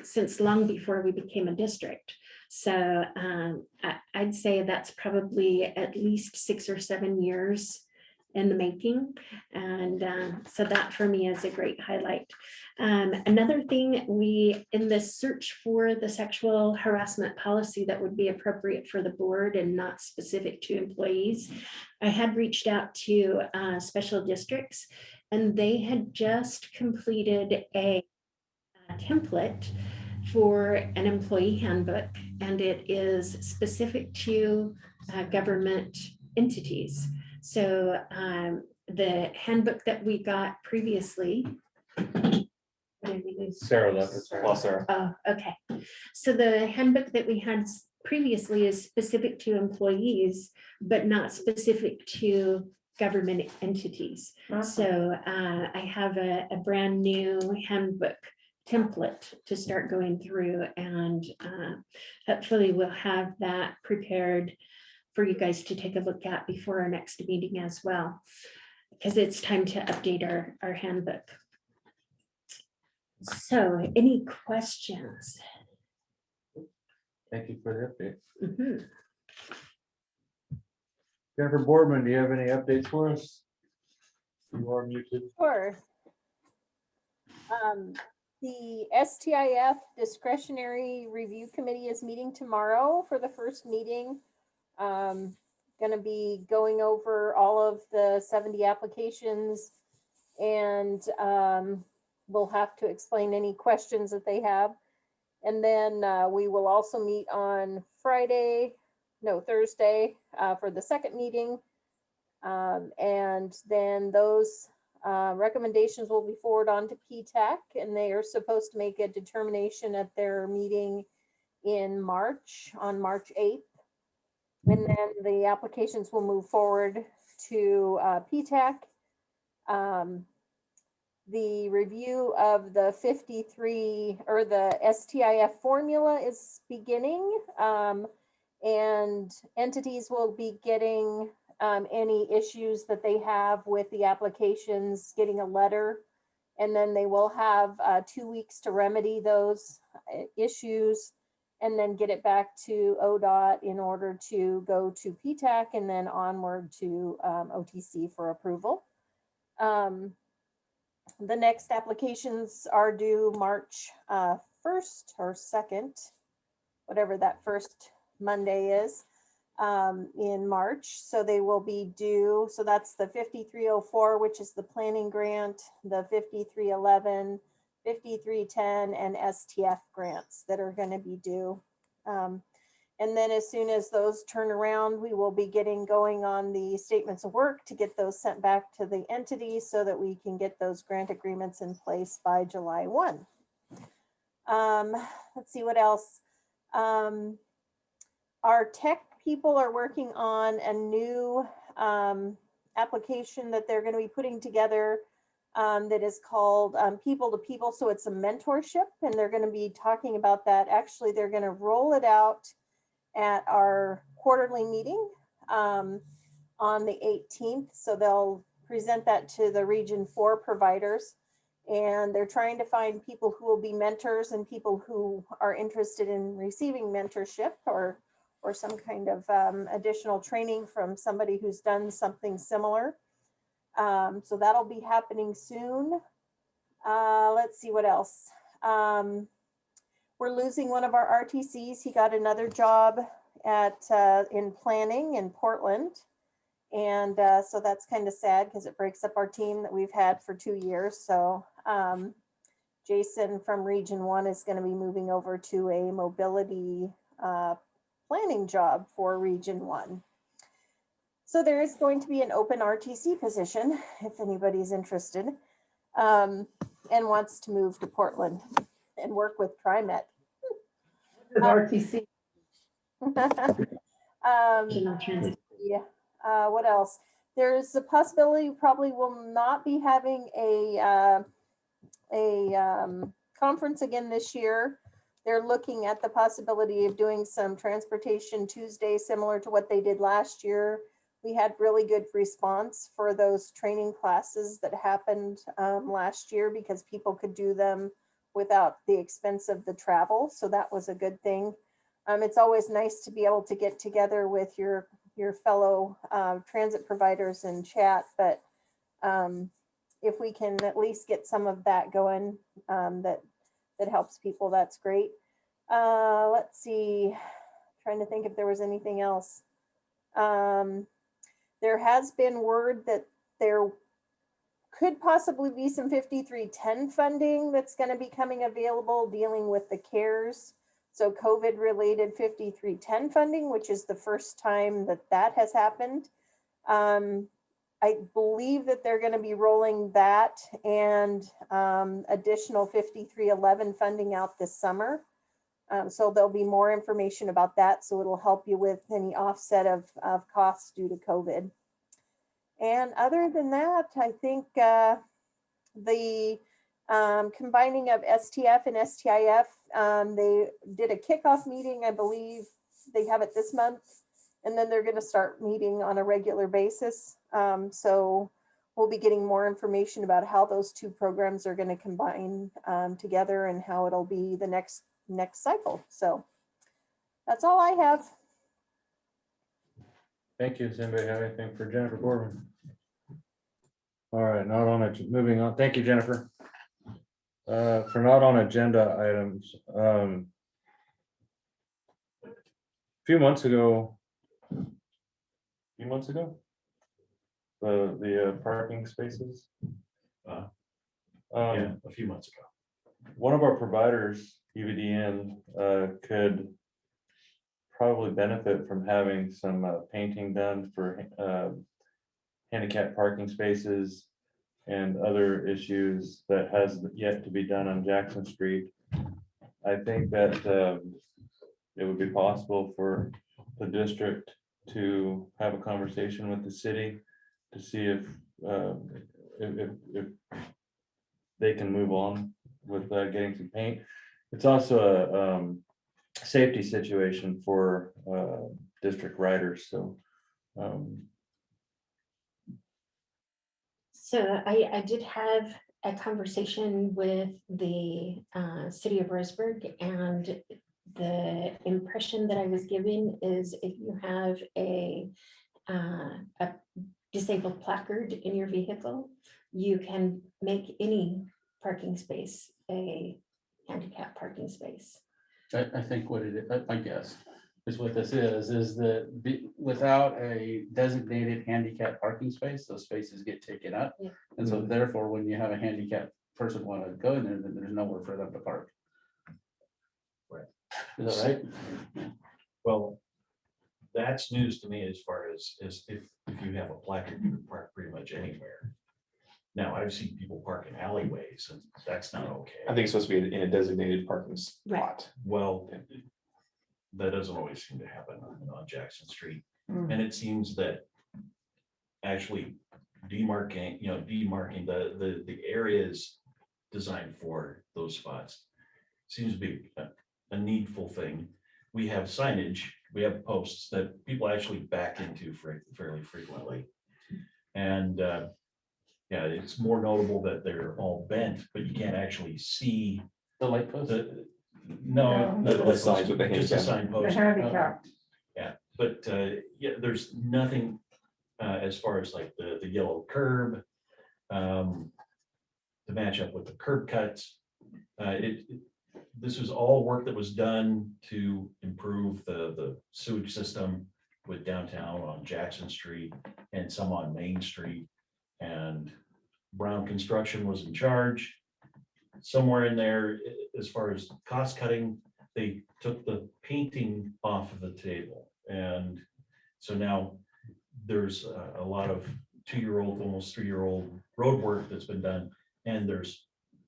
since long before we became a district. So I'd say that's probably at least 6 or 7 years in the making. And so that for me is a great highlight. Another thing, in the search for the sexual harassment policy that would be appropriate for the board and not specific to employees, I had reached out to special districts, and they had just completed a template for an employee handbook, and it is specific to government entities. So the handbook that we got previously. Sarah left. Well, Sarah. Oh, okay. So the handbook that we had previously is specific to employees, but not specific to government entities. So I have a brand new handbook template to start going through, and hopefully we'll have that prepared for you guys to take a look at before our next meeting as well, because it's time to update our handbook. So any questions? Thank you for the update. Mhm. Jennifer Boardman, do you have any updates for us? You are muted. Sure. The STIF Discretionary Review Committee is meeting tomorrow for the first meeting. Going to be going over all of the 70 applications, and we'll have to explain any questions that they have. And then we will also meet on Thursday for the second meeting. And then those recommendations will be forwarded on to PTAC, and they are supposed to make a determination at their meeting in March, on March 8th. And then the applications will move forward to PTAC. The review of the 53 or the STIF formula is beginning, and entities will be getting any issues that they have with the applications, getting a letter, and then they will have 2 weeks to remedy those issues, and then get it back to ODOT in order to go to PTAC and then onward to OTC for approval. The next applications are due March 1st or 2nd, whatever that first Monday is. in March. So they will be due. So that's the 5304, which is the planning grant, the 5311, 5310, and STF grants that are going to be due. And then as soon as those turn around, we will be getting going on the statements of work to get those sent back to the entity so that we can get those grant agreements in place by July 1. Let's see what else. Our tech people are working on a new application that they're going to be putting together that is called People to People. So it's a mentorship, and they're going to be talking about that. Actually, they're going to roll it out at our quarterly meeting on the 18th. So they'll present that to the Region 4 providers. And they're trying to find people who will be mentors and people who are interested in receiving mentorship or some kind of additional training from somebody who's done something similar. So that'll be happening soon. Let's see what else. We're losing one of our RTCs. He got another job at in planning in Portland. And so that's kind of sad because it breaks up our team that we've had for 2 years. So Jason from Region 1 is going to be moving over to a mobility planning job for Region 1. So there is going to be an open RTC position if anybody's interested and wants to move to Portland and work with TriMet. RTC. Yeah. What else? There's a possibility we probably will not be having a conference again this year. They're looking at the possibility of doing some Transportation Tuesday, similar to what they did last year. We had really good response for those training classes that happened last year because people could do them without the expense of the travel. So that was a good thing. It's always nice to be able to get together with your fellow transit providers and chat, but if we can at least get some of that going, that helps people, that's great. Let's see, trying to think if there was anything else. There has been word that there could possibly be some 5310 funding that's going to be coming available dealing with the CARES. So COVID related 5310 funding, which is the first time that has happened. I believe that they're going to be rolling that and additional 5311 funding out this summer. So there'll be more information about that. So it'll help you with any offset of costs due to COVID. And other than that, I think the combining of STF and STIF, they did a kickoff meeting, I believe they have it this month, and then they're going to start meeting on a regular basis. So we'll be getting more information about how those two programs are going to combine together and how it'll be the next cycle. So that's all I have. Thank you. Does anybody have anything for Jennifer Corbin? All right, not on it. Moving on. Thank you, Jennifer. For not on agenda items, a few months ago, the parking spaces. Yeah, a few months ago. One of our providers, UPTD, could probably benefit from having some painting done for handicap parking spaces and other issues that has yet to be done on Jackson Street. I think that it would be possible for the district to have a conversation with the city to see if they can move on with getting some paint. It's also a safety situation for district riders. So I did have a conversation with the city of Roseburg, and the impression that I was given is if you have a disabled placard in your vehicle, you can make any parking space a handicap parking space. I think what it is, I guess, is what this is that without a designated handicap parking space, those spaces get taken up. Yeah. And so therefore, when you have a handicapped person want to go in there, then there's nowhere for them to park. Right. Is that right? Well, that's news to me as far as if you have a placard, you can park pretty much anywhere. Now, I've seen people park in alleyways, and that's not okay. I think it's supposed to be in a designated parking spot. Well, that doesn't always seem to happen on Jackson Street. Mm. And it seems that actually demarcating the areas designed for those spots seems to be a needful thing. We have signage, we have posts that people actually back into fairly frequently. And yeah, it's more notable that they're all bent, but you can't actually see The light post? no, The signs with the just a handicap. sign The post. handicap, But yeah, there's nothing as far as like the yellow curb to match up with the curb cuts. This was all work that was done to improve the sewage system with downtown on Jackson Street and some on Main Street. And Brown Construction was in charge. Somewhere in there, as far as cost cutting, they took the painting off of the table. And so now there's a lot of 2-year-old, almost 3-year-old road work that's been done. And there's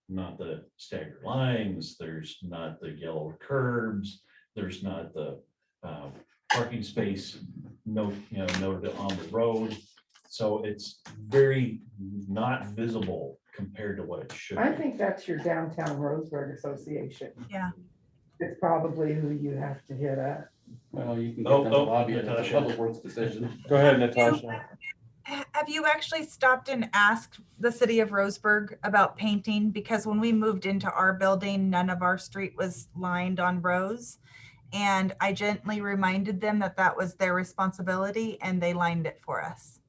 not the staggered lines, there's not the yellow curbs, there's not the parking space noted on the road. So it's very not visible compared to what it should I be. think that's your downtown Roseburg Association. Yeah. It's probably who you have to hit at. Well, you can get them to lobby it. It's a Natasha. public works decision. Go ahead, Natasha. Have you actually stopped and asked the city of Roseburg about painting? Because when we moved into our building, none of our street was lined on Rose. And I gently reminded them that that was their responsibility and they lined it for us.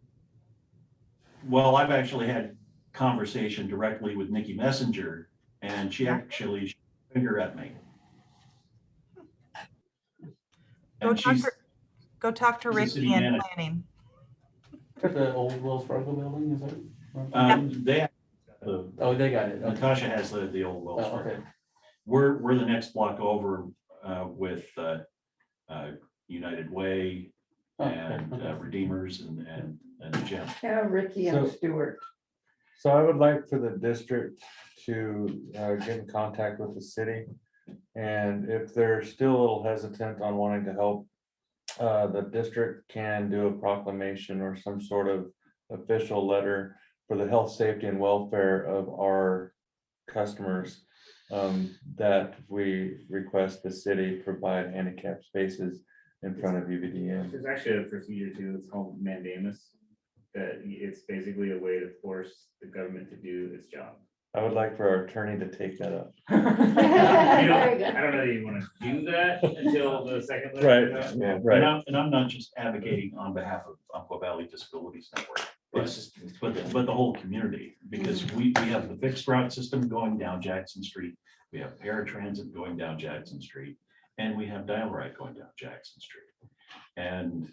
Well, I've actually had conversation directly with Nikki Messenger, and she actually finger at me. And Go talk to she's the city Ricky and manager. planning. The old Wells Fargo building, is it? They have the Oh, they got it. Okay. Natasha has the old Wells Oh, Fargo. okay. We're the next block over with United Way Oh, okay, and okay. Redeemers and Jim. Yeah, Ricky and So- Stewart. So I would like for the district to get in contact with the city. And if they're still a little hesitant on wanting to help, the district can do a proclamation or some sort of official letter for the health, safety, and welfare of our customers. That we request the city provide handicap spaces in front of UVDM. There's actually a procedure too, it's called mandamus. That it's basically a way to force the government to do its job. I would like for our attorney to take that up. You know, Very good. I don't know that you want to do that until the second. Right, letter. yeah, And right. I'm not just advocating on behalf of Umpqua Valley Disabilities Network, but the whole community, because we have the fixed route system going down Jackson Street. We have paratransit going down Jackson Street, and we have dial ride going down Jackson Street. And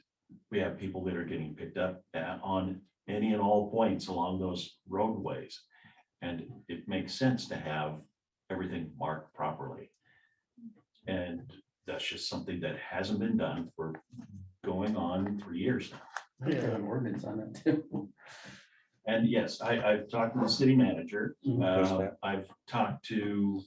we have people that are getting picked up on any and all points along those roadways. And it makes sense to have everything marked properly. And that's just something that hasn't been done for going on 3 years now. We have an ordinance on that too. And yes, I've talked to the city manager. Mhm. I've talked to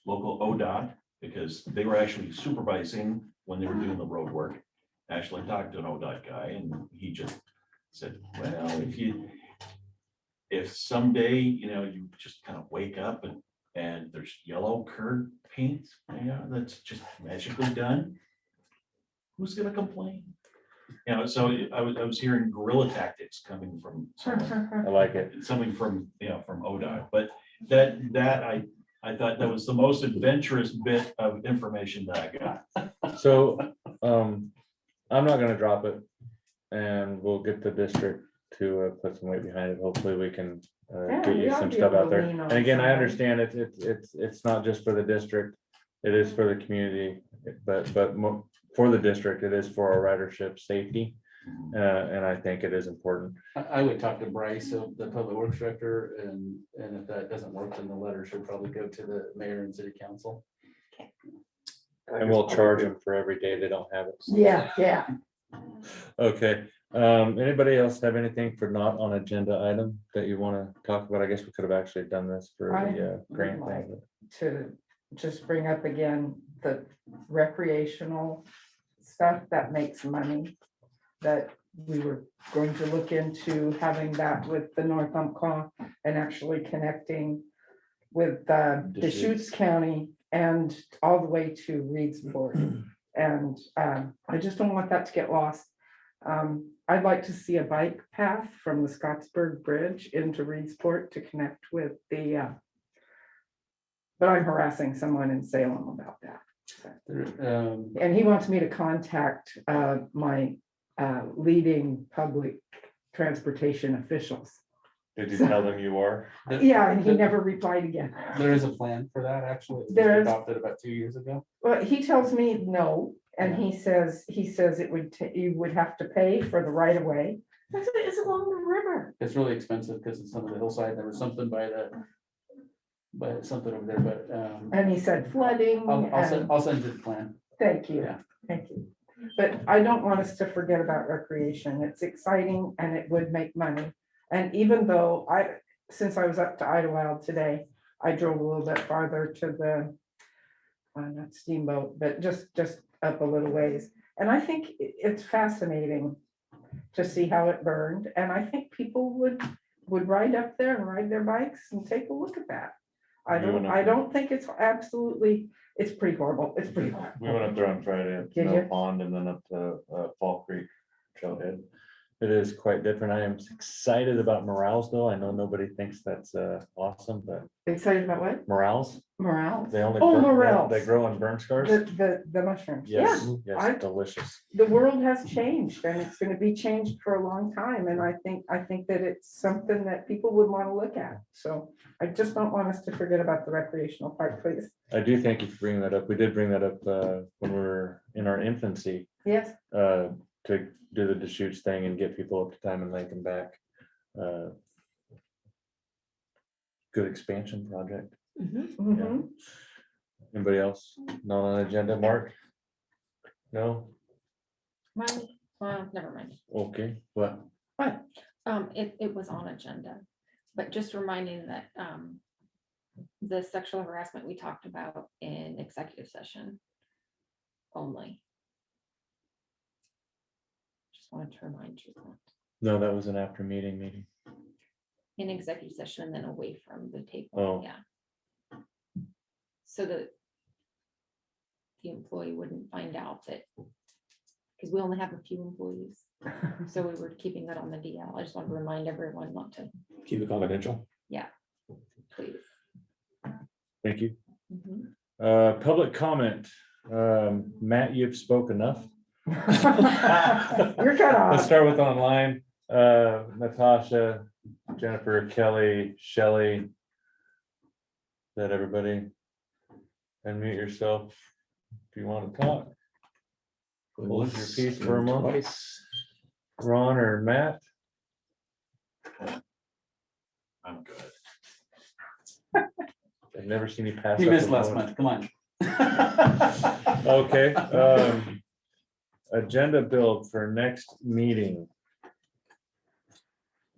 local ODOT because they were actually supervising when they were doing the road work. Actually talked to an ODOT guy and he just said, well, if someday, you just kind of wake up and there's yellow curb paint, that's just magically done, who's gonna complain? So I was hearing guerrilla tactics coming from someone. I like it. Something from ODOT, but that I thought that was the most adventurous bit of information that I got. So, I'm not gonna drop it. And we'll get the district to put some weight behind it. Hopefully we can Yeah, get we you ought some to be stuff able out to there. lean on And again, I somebody. understand it's not just for the district. It is for the community, but for the district, it is for our ridership safety. And I think it is important. I would talk to Bryce, the public works director, and if that doesn't work, then the letter should probably go to the mayor and city council. And we'll charge them for every day they don't have it. Yeah, yeah. Okay, anybody else have anything for not on agenda item that you want to talk about? I guess we could have actually done this for I the grant would like thing. to just bring up again the recreational stuff that makes money, that we were going to look into having that with the North Umpqua and actually connecting with Deschutes County and all the way to Reedsport. And I just don't want that to get lost. I'd like to see a bike path from the Scottsburg Bridge into Reedsport to connect with the but I'm harassing someone in Salem about that. And he wants me to contact my leading public transportation officials. Did you tell them you are? Yeah, and he never replied again. There is a plan for that, actually. It was There is. adopted about 2 years ago. Well, he tells me no, and he says it would, you would have to pay for the right of way. I said, it's along the river. It's really expensive because it's on the hillside. There was something by something over there, but And he said flooding. I'll send you the plan. Thank you, Yeah. thank you. But I don't want us to forget about recreation. It's exciting and it would make money. And even though since I was up to Idlewild today, I drove a little bit farther to the, not Steamboat, but just up a little ways. And I think it's fascinating to see how it burned. And I think people would ride up there and ride their bikes and take a look at that. I don't think it's absolutely, it's pretty horrible. It's pretty horrible. We went up there on Friday, up to Did Mill you? Pond and then up to Fall Creek Trailhead. It is quite different. I am excited about morels though. I know nobody thinks that's awesome, but Excited about what? morels, Morels? they only. Oh, burn- morels. They grow on burn scars. The mushrooms. Yeah. Yes, I- yes, delicious. The world has changed and it's going to be changed for a long time. And I think that it's something that people would want to look at. So I just don't want us to forget about the recreational part, please. I do thank you for bringing that up. We did bring that up when we were in our infancy Yes. to do the Deschutes thing and get people up to Time and Lake and back. Good expansion project. Mhm. Anybody else not on agenda? Mark? No? Mine, well, never mind. Okay, what? It was on agenda, but just reminding that, the sexual harassment we talked about in executive session only. Just wanted to remind you that No, that was an after meeting. in executive session and then away from the table, Oh. yeah. So that the employee wouldn't find out that, because we only have a few employees, so we were keeping that on the DL. I just want to remind everyone not to, Keep it confidential. please. Thank you. Mhm. Public comment. Matt, you've spoke enough. You're cut Let's off. start with online. Natasha, Jennifer, Kelly, Shelley. Is that everybody? Unmute yourself if you want to talk. Hold your peace for a moment. Ron or Matt? I'm good. I've never seen you pass. You up missed a last moment. month, come on. Okay, agenda build for next meeting.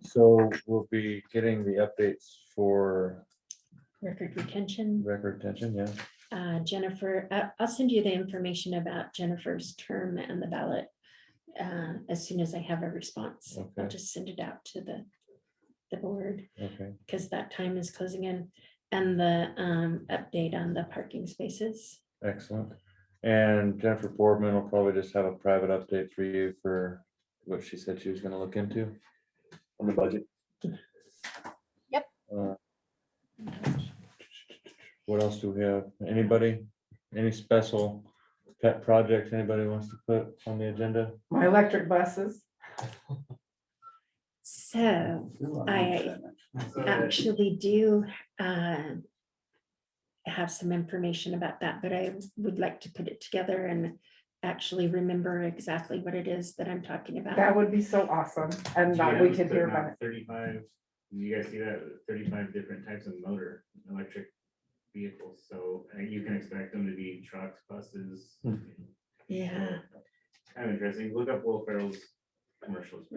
So we'll be getting the updates for Record retention. record retention, yeah. Jennifer, I'll send you the information about Jennifer's term and the ballot as soon as I have a response. I'll Okay. just send it out to the board Okay, because that time is closing in. And the update on the parking spaces. excellent. And Jennifer Boardman will probably just have a private update for you for what she said she was gonna look into. On the budget. Uh, What else do we have? Anybody? Any special pet projects anybody wants to put on the agenda? My electric buses. So I actually do have some information about that, but I would like to put it together and actually remember exactly what it is that I'm talking about. That would be so awesome, and that we could hear about it. 35, you guys see that, 35 different types of motor, electric vehicles, so you can expect them to be trucks, buses. Yeah. Kind of interesting, look up Will Ferrell's commercials.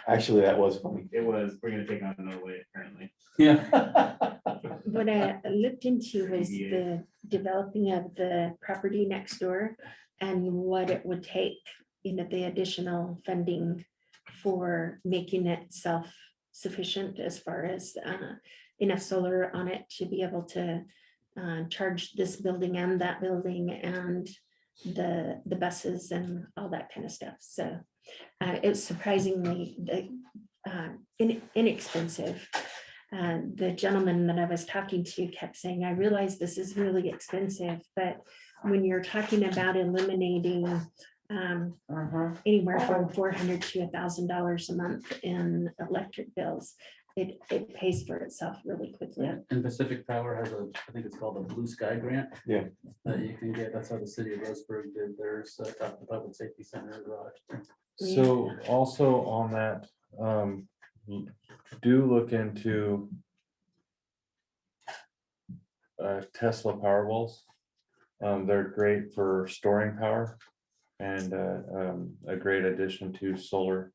Actually, that was funny. It was, we're gonna take on Norway apparently. Yeah. What I looked into was the developing of the property next door and what it would take, the additional funding for making it self-sufficient as far as enough solar on it to be able to charge this building and that building and the buses and all that kind of stuff. So it's surprisingly inexpensive. The gentleman that I was talking to kept saying, I realize this is really expensive, but when you're talking about eliminating anywhere from $400 to $1,000 a month in electric bills, it pays for itself really quickly. And Pacific Power has I think it's called a Blue Sky Grant. Yeah. That you can get. That's how the city of Roseburg did theirs, top the Public Safety Center garage. So also on that, do look into Tesla Powerwalls. They're great for storing power and a great addition to solar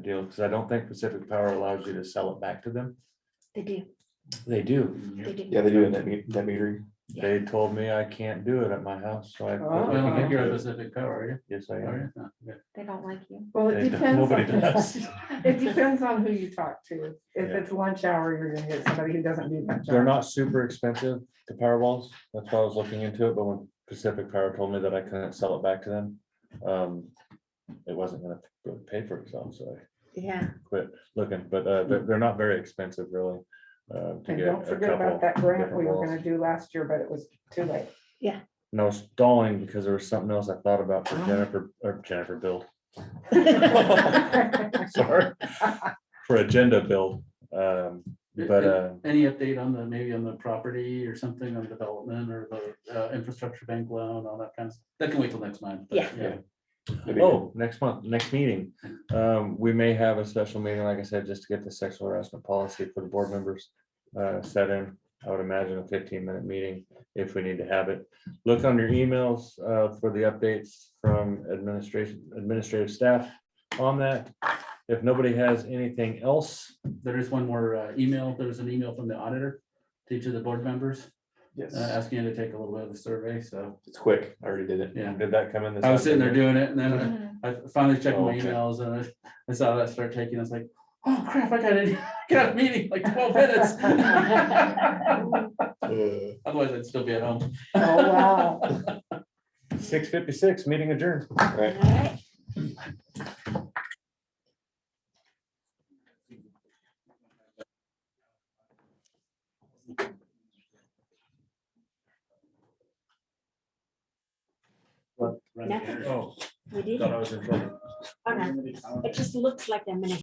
deal, because I don't think Pacific Power allows you to sell it back to them. They do. They do. They do. Yeah, they do in that metering. They told me I can't do it at my house, so I. quit Oh. I don't looking think you're into at it. Pacific Power, are you? Yes, I Are am. you? Oh, okay. They don't like you. Well, it They don't- depends. Nobody does. It depends on who you talk to. If Yeah. it's lunch hour, you're gonna get somebody who doesn't do that They're job. not super expensive, the Powerwalls. That's why I was looking into it, but when Pacific Power told me that I couldn't sell it back to them, it wasn't gonna pay for itself, so I Yeah. quit looking, but they're not very expensive, really. To And get don't a forget couple about that grant different we were walls. gonna do last year, but it was too late. And I was stalling because there was something else I thought about for Jennifer build. Sorry, for agenda build. But Any update on maybe on the property or something on development or the infrastructure bank loan, all that kind of, that can wait till next month. but Yeah. next month, next meeting, we may have a special meeting, like I said, just to get the sexual harassment policy for the board members set in. I would imagine a 15-minute meeting if we need to have it. Look on your emails for the updates from administrative staff on that. If nobody has anything else, There is one more email. There was an email from the auditor to each of the board members Yes, asking you to take a little bit of a survey. So, it's quick. I already did it. yeah. did that come in this? I was sitting there afternoon? doing it and then I finally checked Oh, my okay. emails and I saw that start taking, I was like, oh crap, I got a meeting like 12 minutes. Otherwise I'd still be at home. Oh, wow. 6:56, meeting adjourned. Right. All right. Oh, We did. thought I was in trouble. It just looks like I'm gonna